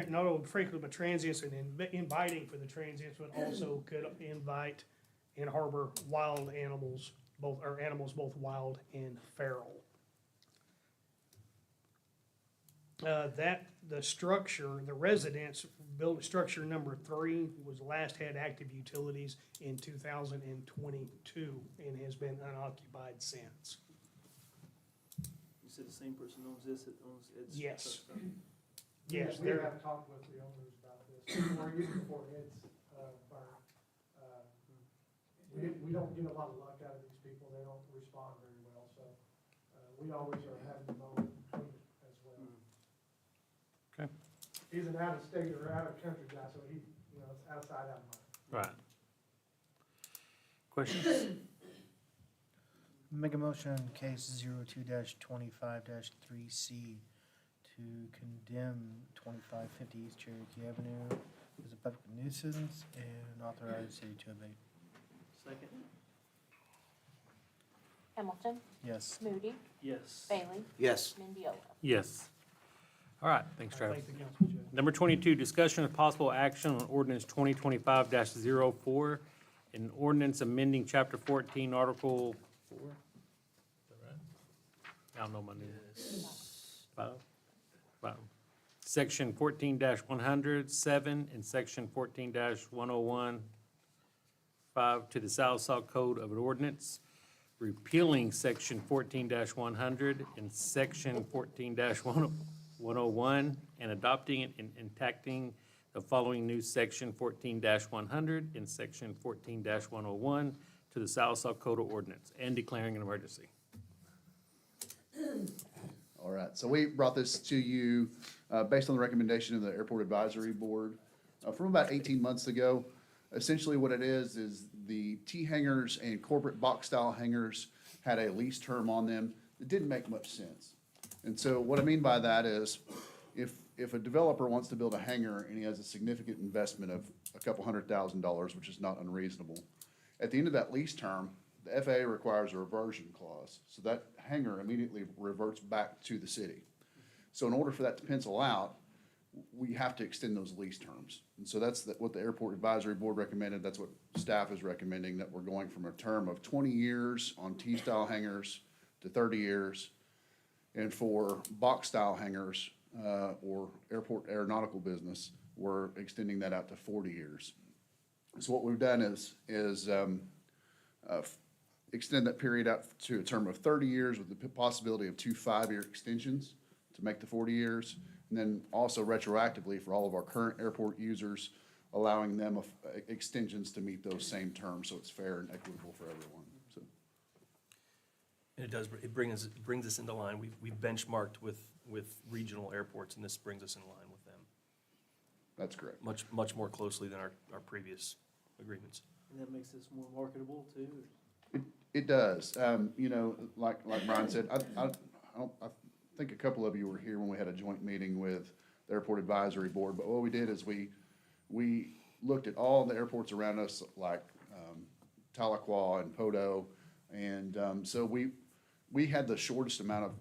not only frequently, but transients and inviting for the transients, but also could invite and harbor wild animals, both wild and feral. The structure, the residence, built structure number 3 was last had active utilities in 2022 and has been unoccupied since. You said the same person owns this, that owns Ed's? Yes. Truck Stop? Yes, We have talked with the owners about this, we're using before it's, burnt. We don't get a lot of luck out of these people, they don't respond very well, so, we always are having to mow and clean it as well. Okay. He's an out-of-state or out-of-country guy, so he, it's out of sight, out of mind. Right. Questions? Make a motion on case 02-25-3C to condemn 2550 East Cherokee Avenue as a public nuisance and authorize the city to abate. Second? Hamilton, Yes. Moody, Yes. Bailey, Yes. Mendiola. Yes. All right, thanks, I Travis. thank the council, Judge. Number 22, discussion of possible action on ordinance 2025-04, an ordinance amending chapter 14, article 4. Is that right? I don't know my new. 5? Section 14-100, 7, and section 14-101, 5 to the Sallisaw Code of an Ordinance, repealing section 14-100 and section 14-101, and adopting it and enacting the following new section 14-100 and section 14-101 to the Sallisaw Code of Ordinance, and declaring an emergency. All right, so we brought this to you based on the recommendation of the Airport Advisory Board from about 18 months ago. Essentially what it is the T-hangars and corporate box-style hangars had a lease term on them that didn't make much sense. And so what I mean by that is if a developer wants to build a hangar and he has a significant investment of a couple $100,000, which is not unreasonable, at the end of that lease term, the FAA requires a reversion clause. So that hangar immediately reverts back to the city. So in order for that to pencil out, we have to extend those lease terms. And so that's what the Airport Advisory Board recommended, that's what staff is recommending, that we're going from a term of 20 years on T-style hangars to 30 years. And for box-style hangars, or airport aeronautical business, we're extending that out to 40 years. So what we've done is extend that period out to a term of 30 years with the possibility of 2 5-year extensions to make the 40 years. And then also retroactively for all of our current airport users, allowing them extensions to meet those same terms, so it's fair and equitable for everyone, so. And it brings us into line. We've benchmarked with regional airports, and this brings us in line with them That's correct. much more closely than our previous agreements. And that makes this more marketable too? It does. You know, like Brian said, I think a couple of you were here when we had a joint meeting with the Airport Advisory Board, but what we did is we looked at all the airports around us, like Tahlequah and Podo, and so we had the shortest amount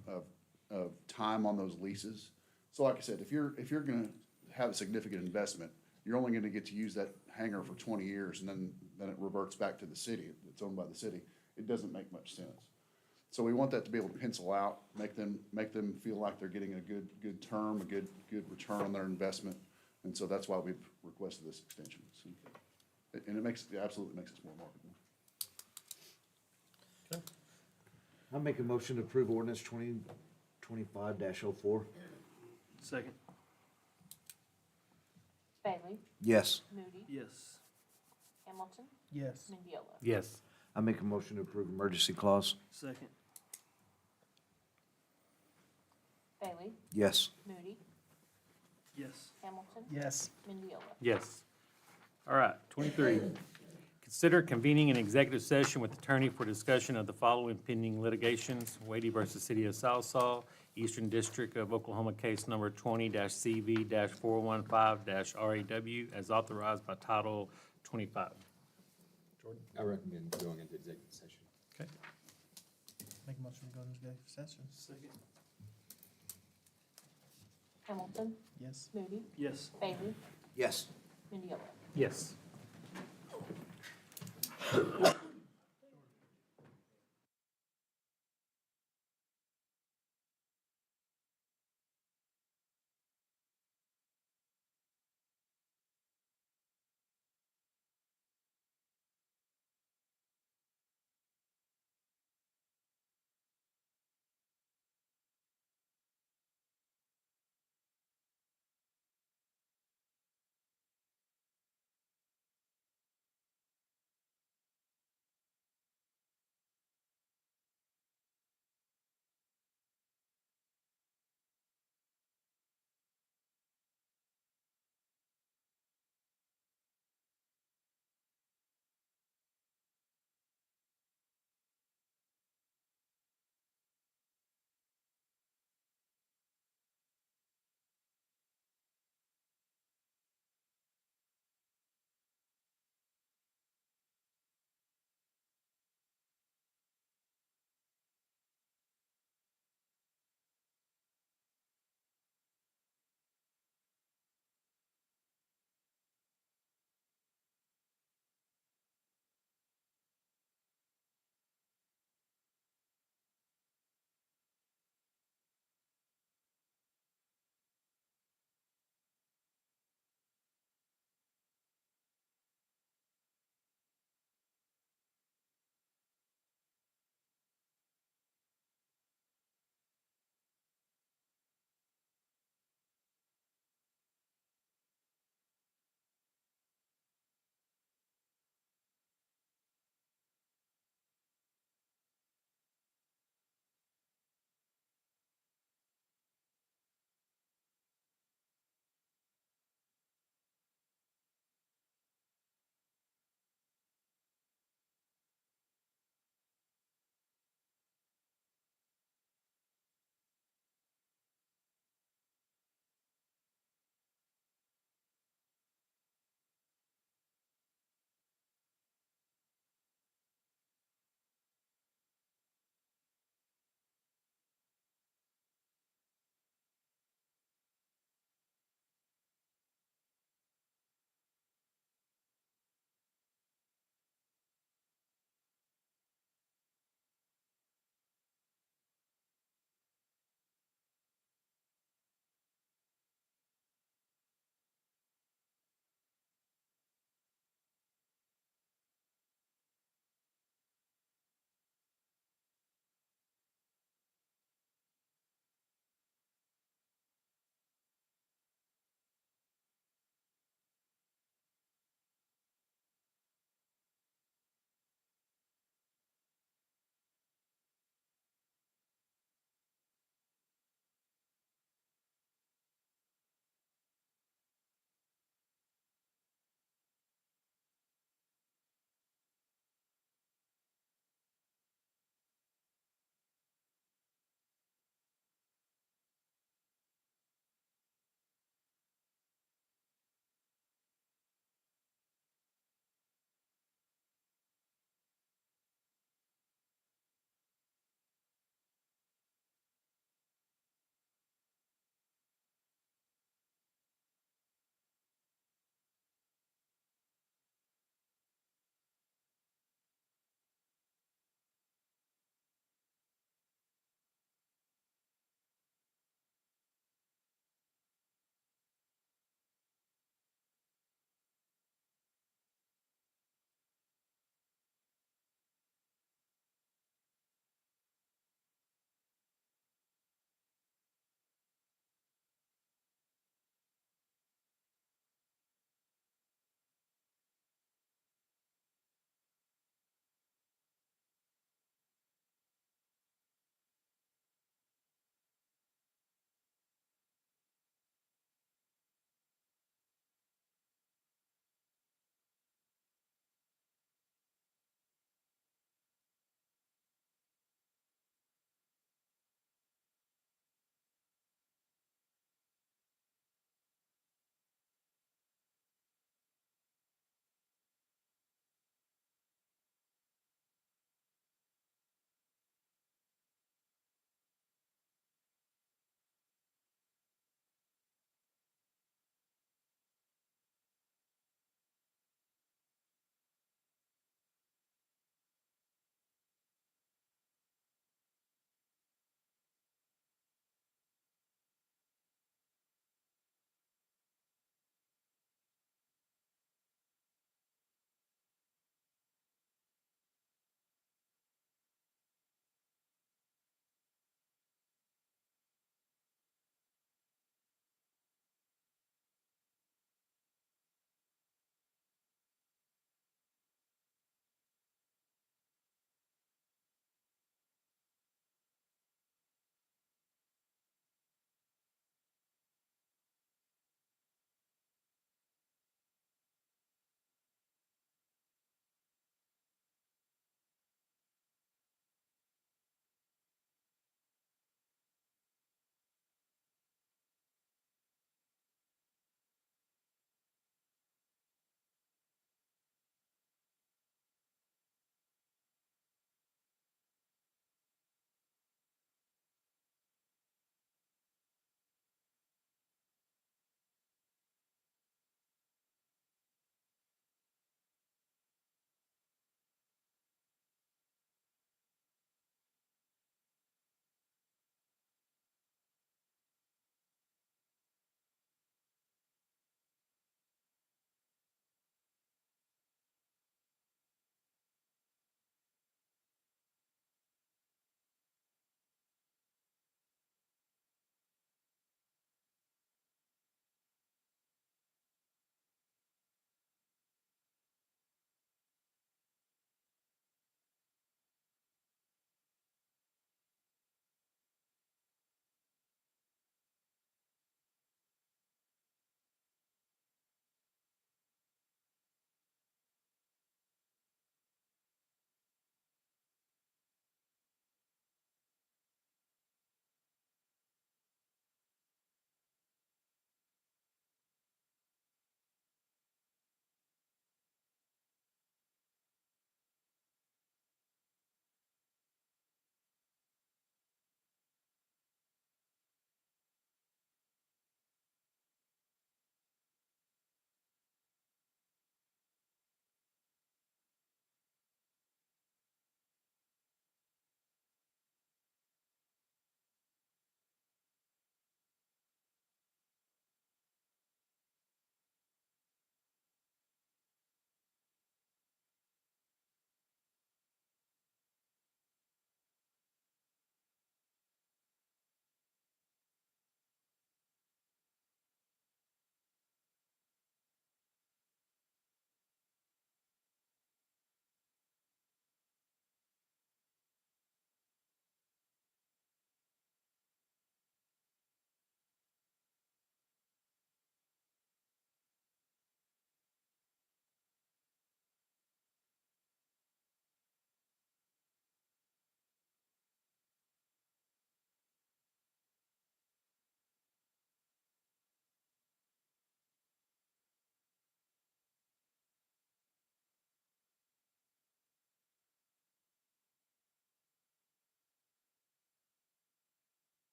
of time on those leases. So like I said, if you're gonna have a significant investment, you're only gonna get to use that hangar for 20 years, and then it reverts back to the city. It's owned by the city. It doesn't make much sense. So we want that to be able to pencil out, make them feel like they're getting a good term, a good return on their investment. And so that's why we've requested this extension. So, and it absolutely makes us more marketable. I'll make a motion to approve ordinance 2025-04. Second. Bailey? Yes. Moody? Yes. Hamilton? Yes. Mendiola? Yes. I make a motion to approve emergency clause. Second. Bailey? Yes. Moody? Yes. Hamilton? Yes. Mendiola? Yes. All right, 23. Consider convening an executive session with attorney for discussion of the following pending litigations: Wadey versus City of Southall, Eastern District of Oklahoma case number 20-CV-415-RAW, as authorized by Title 25. Jordan? I recommend going into executive session. Okay. Make a motion to go into executive session. Second. Hamilton? Yes. Moody? Yes. Bailey? Yes. Mendiola? Yes.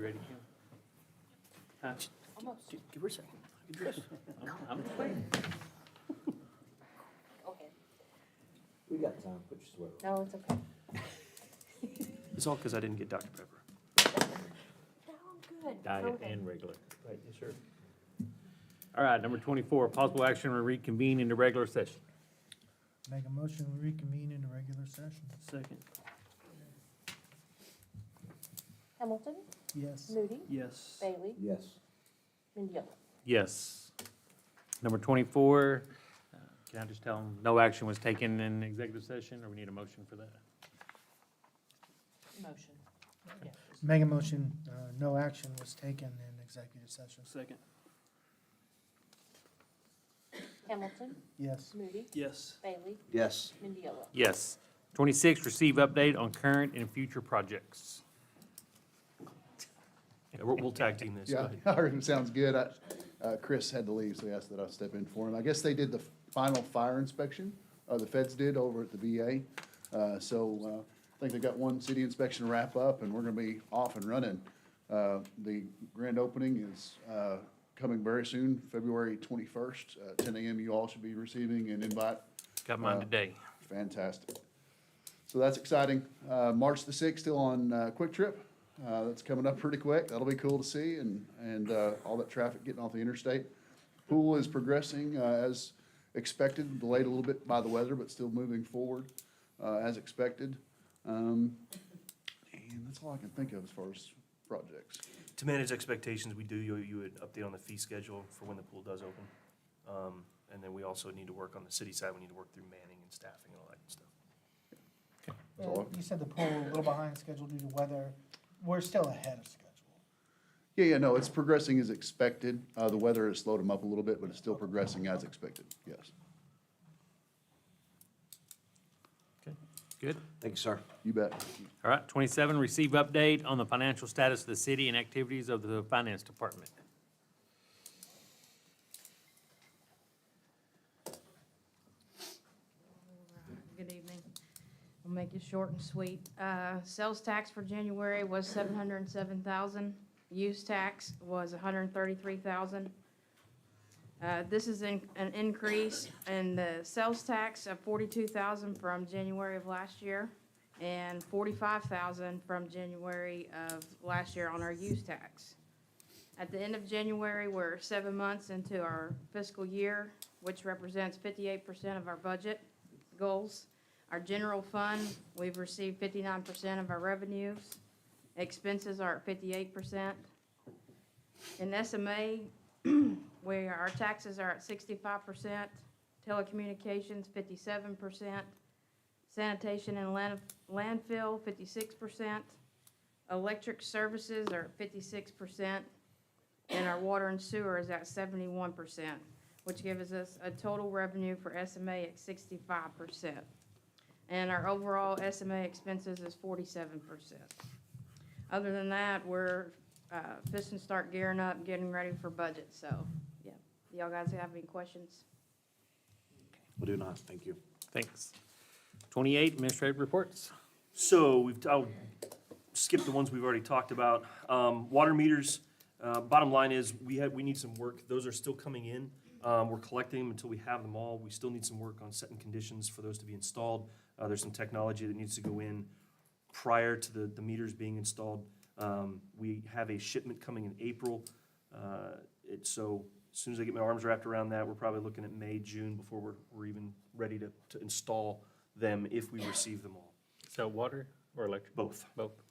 ready, Kim? Huh? Almost. Give her a second. Good dress. I'm waiting. Go ahead. We got time, put your sweater No, it's okay. It's all because I didn't get Dr. Pepper. No, I'm good. Diet Okay. and regular. Right, yes, sir. All right, number 24, possible action to reconvene into regular session. Make a motion, we reconvene into regular session. Second. Hamilton, Yes. Moody, Yes. Bailey, Yes. Mendiola. Yes. Number 24, can I just tell them no action was taken in executive session, or we need a motion for that? Motion. Yeah. Make a motion, no action was taken in executive session. Second. Hamilton, Yes. Moody, Yes. Bailey, Yes. Mendiola. Yes. 26, receive update on current and future projects. Yeah, we'll tag team this. Go Yeah, ahead. I heard him, sounds good. Chris had to leave, so he asked that I step in for him. I guess they did the final fire inspection, the feds did over at the VA. I think they got one city inspection to wrap up, and we're gonna be off and running. The grand opening is coming very soon, February 21st, 10 a.m. You all should be receiving an invite. Got mine today. Fantastic. So that's exciting. March the 6th, still on Quick Trip. That's coming up pretty quick. That'll be cool to see, and all that traffic getting off the interstate. Pool is progressing as expected, delayed a little bit by the weather, but still moving forward as expected. And that's all I can think of as far as projects. To manage expectations, we do you an update on the fee schedule for when the pool does open. And then we also need to work on the city side. We need to work through manning and staffing and all that stuff. You said the pool a little behind schedule due to weather. We're still ahead of schedule. Yeah, no, it's progressing as expected. The weather has slowed them up a little bit, but it's still progressing as expected, yes. Good. Thank you, sir. You bet. All right, 27, receive update on the financial status of the city and activities of the finance department. Good evening. I'll make it short and sweet. Sales tax for January was 707,000. Use tax was 133,000. This is an increase in the sales tax of 42,000 from January of last year and 45,000 from January of last year on our use tax. At the end of January, we're 7 months into our fiscal year, which represents 58% of our budget goals. Our general fund, we've received 59% of our revenues. Expenses are at 58%. In SMA, our taxes are at 65%, telecommunications 57%, sanitation and landfill 56%, electric services are at 56%, and our water and sewer is at 71%, which gives us a total revenue for SMA at 65%. And our overall SMA expenses is 47%. Other than that, we're fixing to start gearing up, getting ready for budget, so, yeah. Do y'all guys have any questions? We do not, thank you. Thanks. 28, administrative reports. So I'll skip the ones we've already talked about. Water meters, bottom line is we need some work. Those are still coming in. We're collecting them until we have them all. We still need some work on setting conditions for those to be installed. There's some technology that needs to go in prior to the meters being installed. We have a shipment coming in April. So as soon as I get my arms wrapped around that, we're probably looking at May, June before we're even ready to install them if we receive them all. So water or electric? Both. Both.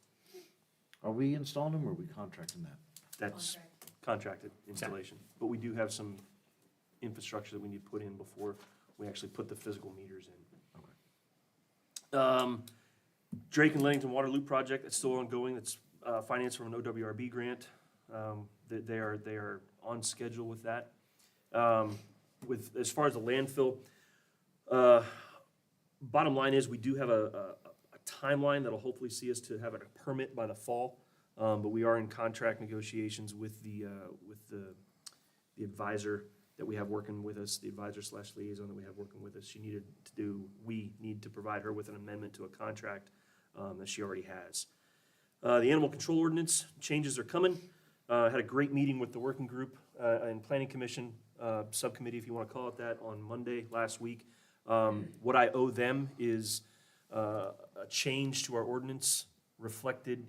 Are we installing them or are we contracting that? That's contracted installation. But we do have some infrastructure that we need to put in before we actually put the physical meters in. Drake and Lennington Water Loop project, that's still ongoing. That's financed from an OWRB grant. They are on schedule with that. As far as the landfill, bottom line is we do have a timeline that'll hopefully see us to have a permit by the fall. But we are in contract negotiations with the advisor that we have working with us, the advisor/liaison that we have working with us. We need to provide her with an amendment to a contract that she already has. The animal control ordinance changes are coming. Had a great meeting with the working group and planning commission subcommittee, if you want to call it that, on Monday last week. What I owe them is a change to our ordinance reflected,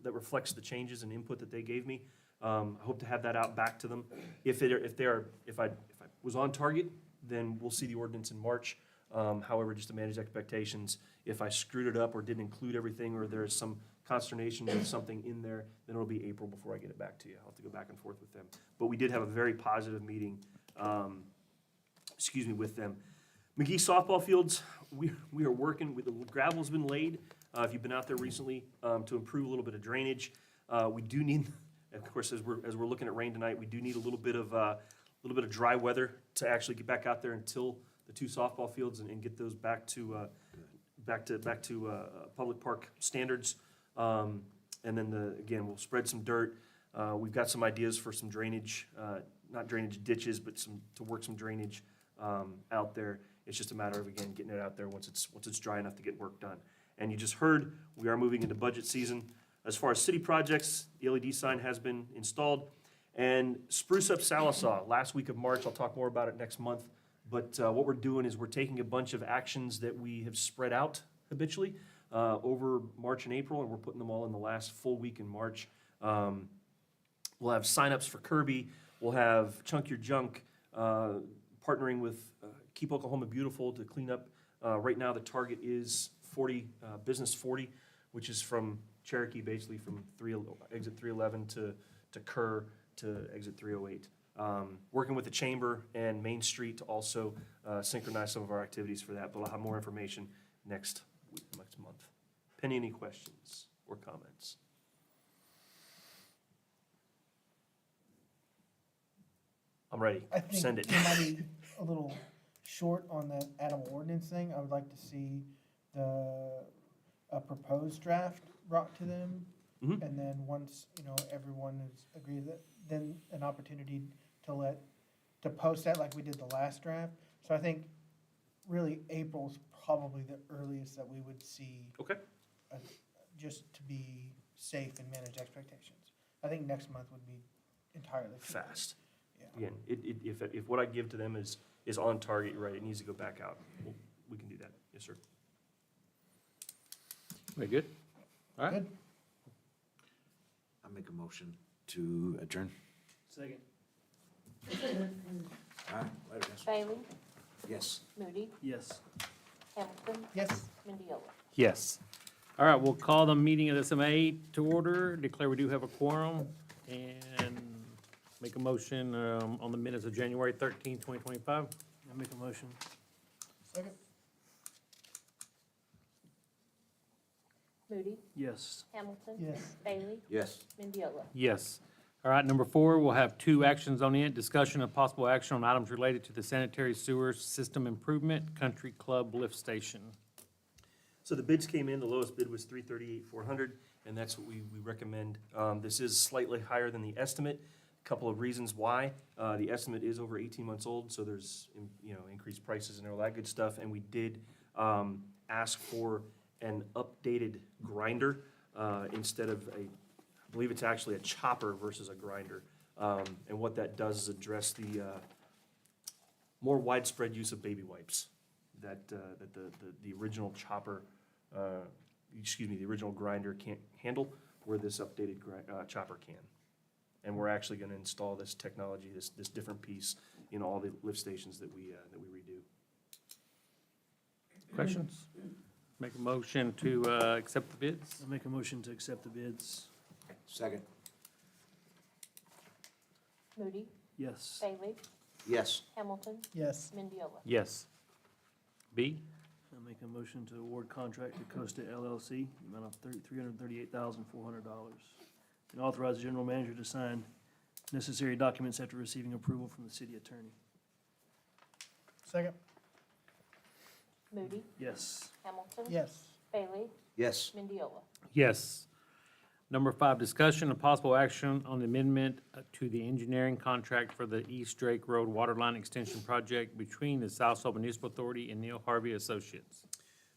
that reflects the changes and input that they gave me. I hope to have that out back to them. If I was on target, then we'll see the ordinance in March. However, just to manage expectations, if I screwed it up or didn't include everything, or there's some consternation with something in there, then it'll be April before I get it back to you. I'll have to go back and forth with them. But we did have a very positive meeting, with them. McGee softball fields, we are working with, the gravel's been laid, if you've been out there recently, to improve a little bit of drainage. We do need, of course, as we're looking at rain tonight, we do need a little bit of dry weather to actually get back out there and till the two softball fields and get those back to public park standards. And then again, we'll spread some dirt. We've got some ideas for some drainage, not drainage ditches, but to work some drainage out there. It's just a matter of, again, getting it out there once it's dry enough to get work done. And you just heard, we are moving into budget season. As far as city projects, the LED sign has been installed. And Spruce Up Salisaw, last week of March, I'll talk more about it next month. But what we're doing is we're taking a bunch of actions that we have spread out habitually over March and April, and we're putting them all in the last full week in March. We'll have signups for Kirby. We'll have Chunk Your Junk, partnering with Keep Oklahoma Beautiful to clean up. Right now, the target is Business 40, which is from Cherokee, basically from exit 311 to Kerr to exit 308. Working with the Chamber and Main Street to also synchronize some of our activities for that, but I'll have more information next month. Penny, any questions or comments? I'm ready. I think Send it. it might be a little short on the animal ordinance thing. I would like to see a proposed draft brought to them. Mhm. And then once, everyone is agreed that, then an opportunity to post that like we did the last draft. So I think really April's probably the earliest that we would see. Okay. Just to be safe and manage expectations. I think next month would be entirely too late. Fast. Yeah. Again, if what I give to them is on target, you're right, it needs to go back out. We can do that. Yes, sir. Very good. All right. Good. I make a motion to adjourn. Second. All right, later, guys. Bailey? Yes. Moody? Yes. Hamilton? Yes. Mendiola? Yes. All right, we'll call the meeting of the SMA to order, declare we do have a quorum, and make a motion on the minutes of January 13th, 2025. I make a motion. Second. Moody? Yes. Hamilton? Yes. Bailey? Yes. Mendiola? Yes. All right, number 4, we'll have 2 actions on it. Discussion of possible action on items related to the sanitary sewer system improvement, Country Club Lift Station. So the bids came in, the lowest bid was $338,400, and that's what we recommend. This is slightly higher than the estimate. A couple of reasons why. The estimate is over 18 months old, so there's, increased prices and all that good stuff. And we did ask for an updated grinder instead of I believe it's actually a chopper versus a grinder. And what that does is address the more widespread use of baby wipes that the original chopper, the original grinder can't handle, where this updated chopper can. And we're actually going to install this technology, this different piece, in all the lift stations that we redo. Questions? Make a motion to accept the bids. I make a motion to accept the bids. Second. Moody? Yes. Bailey? Yes. Hamilton? Yes. Mendiola? Yes. B? I make a motion to award contract to Costa LLC, the amount of $338,400. And authorize the general manager to sign necessary documents after receiving approval from the city attorney. Second. Moody? Yes. Hamilton? Yes. Bailey? Yes. Mendiola? Yes. Number 5, discussion of possible action on the amendment to the engineering contract for the East Drake Road Waterline Extension Project between the South Salt Municipal Authority and Neil Harvey Associates.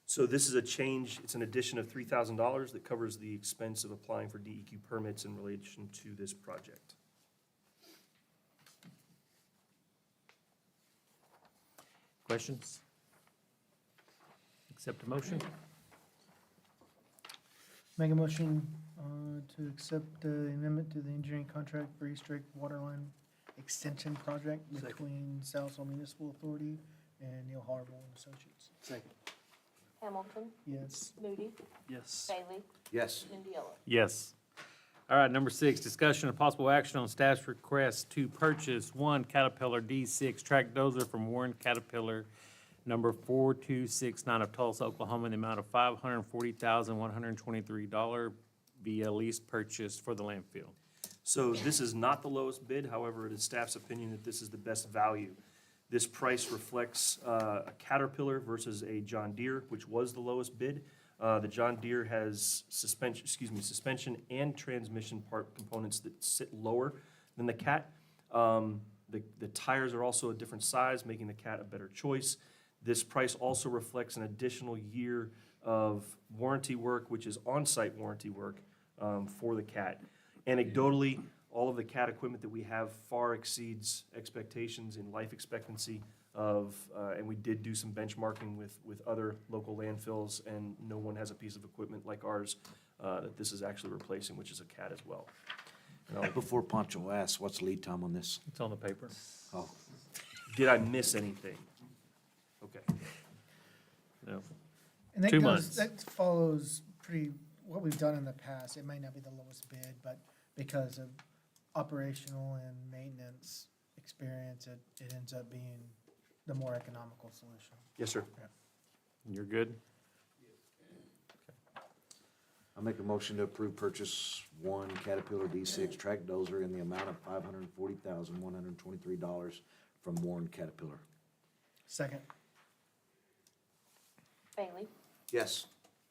So this is a change, it's an addition of $3,000 that covers the expense of applying for DEQ permits in relation to this project. Questions? Accept a motion? Make a motion to accept the amendment to the engineering contract for East Drake Waterline Extension Project Second. between Sallisaw Municipal Authority and Neil Harville and Associates. Second. Hamilton, Yes. Moody, Yes. Bailey, Yes. Mindiello. Yes. All right, number 6, discussion of possible action on staff's request to purchase one Caterpillar D6 track dozer from Warren Caterpillar, number 4269 of Tulsa, Oklahoma, in the amount of $540,123 via lease purchase for the landfill. So this is not the lowest bid, however, it is staff's opinion that this is the best value. This price reflects a Caterpillar versus a John Deere, which was the lowest bid. The John Deere has suspension and transmission part components that sit lower than the Cat. The tires are also a different size, making the Cat a better choice. This price also reflects an additional year of warranty work, which is on-site warranty work for the Cat. Anecdotally, all of the Cat equipment that we have far exceeds expectations in life expectancy of, and we did do some benchmarking with other local landfills, and no one has a piece of equipment like ours that this is actually replacing, which is a Cat as well. Before Pancho asks, what's the lead time on this? It's on the paper. Oh, Did I miss anything? Okay. No. And that 2 goes, months. that follows pretty, what we've done in the past. It may not be the lowest bid, but because of operational and maintenance experience, it ends up being the more economical solution. Yes, sir. You're good? I'll make a motion to approve purchase one Caterpillar D6 track dozer in the amount of $540,123 from Warren Caterpillar. Second. Bailey, Yes.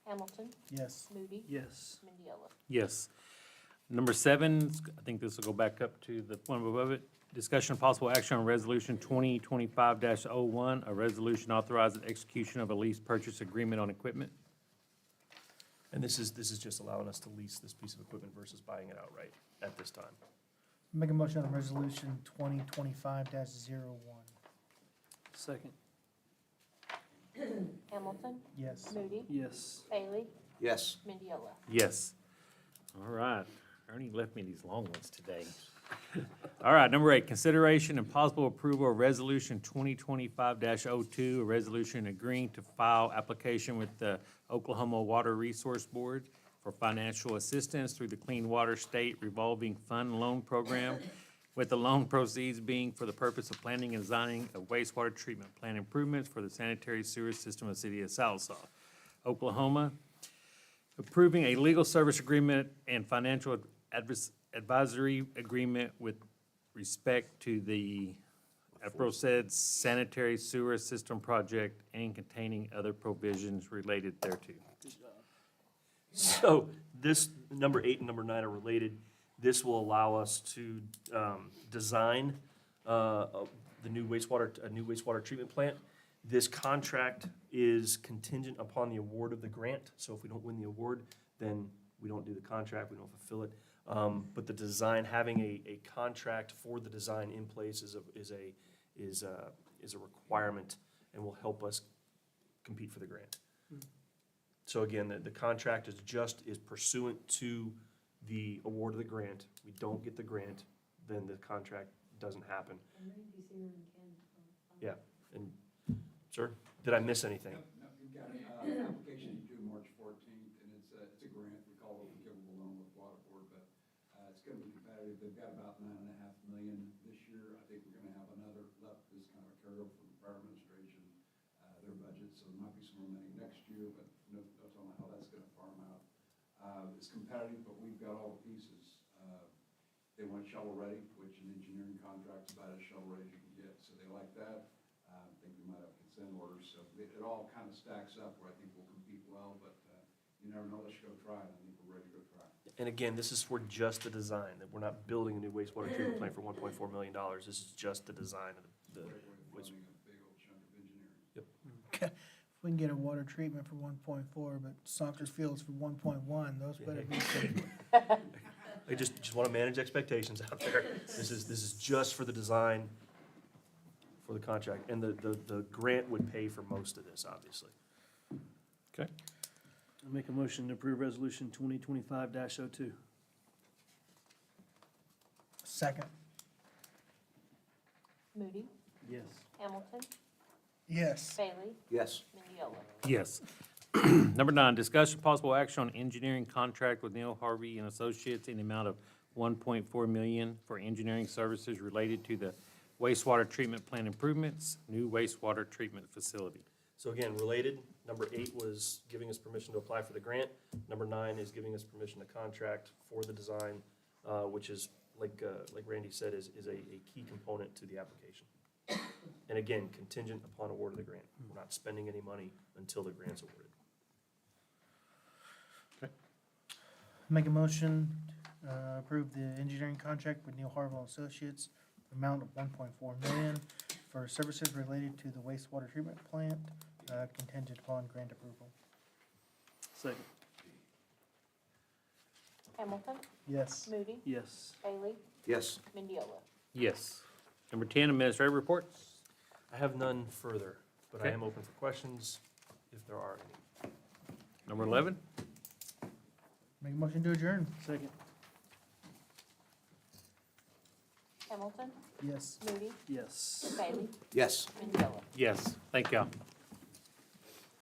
Hamilton, Yes. Moody, Yes. Mindiello. Yes. Number 7, I think this will go back up to the one above it. Discussion of possible action on Resolution 2025-01, a resolution authorizing execution of a lease purchase agreement on equipment. And this is just allowing us to lease this piece of equipment versus buying it outright at this time. Make a motion on resolution 2025-01. Second. Hamilton, Yes. Moody, Yes. Bailey, Yes. Mindiello. Yes. All right. Ernie left me these long ones today. All right, number 8, consideration and possible approval of Resolution 2025-02, a resolution agreeing to file application with the Oklahoma Water Resource Board for financial assistance through the Clean Water State Revolving Fund Loan Program, with the loan proceeds being for the purpose of planning and designing of wastewater treatment plant improvements for the sanitary sewer system of the city of Sallisaw, Oklahoma, approving a legal service agreement and financial advisory agreement with respect to the aforesaid sanitary sewer system project and containing other provisions related thereto. So this, number 8 and number 9 are related. This will allow us to design a new wastewater treatment plant. This contract is contingent upon the award of the grant, so if we don't win the award, then we don't do the contract, we don't fulfill it. But the design, having a contract for the design in place is a requirement and will help us compete for the grant. So again, the contract is pursuant to the award of the grant. We don't get the grant, then the contract doesn't happen. Yeah, and, sir, did I miss anything? No, you've got an application due March 14th, and it's a grant, we call it a forgivable loan with Water Board, but it's gonna be competitive. They've got about $9.5 million this year. I think we're gonna have another left, this kind of a carryover from the prior administration, their budget, so there might be some more money next year, but no telling how that's gonna farm out. It's competitive, but we've got all the pieces. They want shovel-ready, which an engineering contract's about as shovel-ready as you can get, so they like that. I think we might have consent orders, so it all kind of stacks up where I think we'll compete well, but you never know, let's go try it. I think we're ready to go try it. And again, this is for just the design, that we're not building a new wastewater treatment plant for $1.4 million. This is just the design of the We're waste. funding a big old chunk of engineering. With We can get a water treatment for 1.4, but soccer fields for 1.1, those better be safe. I just want to manage expectations out there. This is just for the design for the contract, and the grant would pay for most of this, obviously. I make a motion to approve resolution 2025-02. Second. Moody, Yes. Hamilton, Yes. Bailey, Yes. Mendiola. Yes. Number 9, discussion possible action on engineering contract with Neil Harvey and Associates in the amount of $1.4 million for engineering services related to the wastewater treatment plant improvements, new wastewater treatment facility. So again, related, number 8 was giving us permission to apply for the grant. Number 9 is giving us permission to contract for the design, which is, like Randy said, is a key component to the application. And again, contingent upon award of the grant. We're not spending any money until the grant's awarded. Make a motion, approve the engineering contract with Neil Harville Associates, amount of 1.4 million for services related to the wastewater treatment plant, contingent upon grant approval. Second. Hamilton, Yes. Moody, Yes. Bailey, Yes. Mendiola. Yes. Number 10, administrative reports. I have none further, but I Okay. am open for questions if there are any. Number 11. Make a motion to adjourn. Second. Hamilton, Yes. Moody, Yes. Bailey, Yes. Mendiola. Yes. Thank y'all.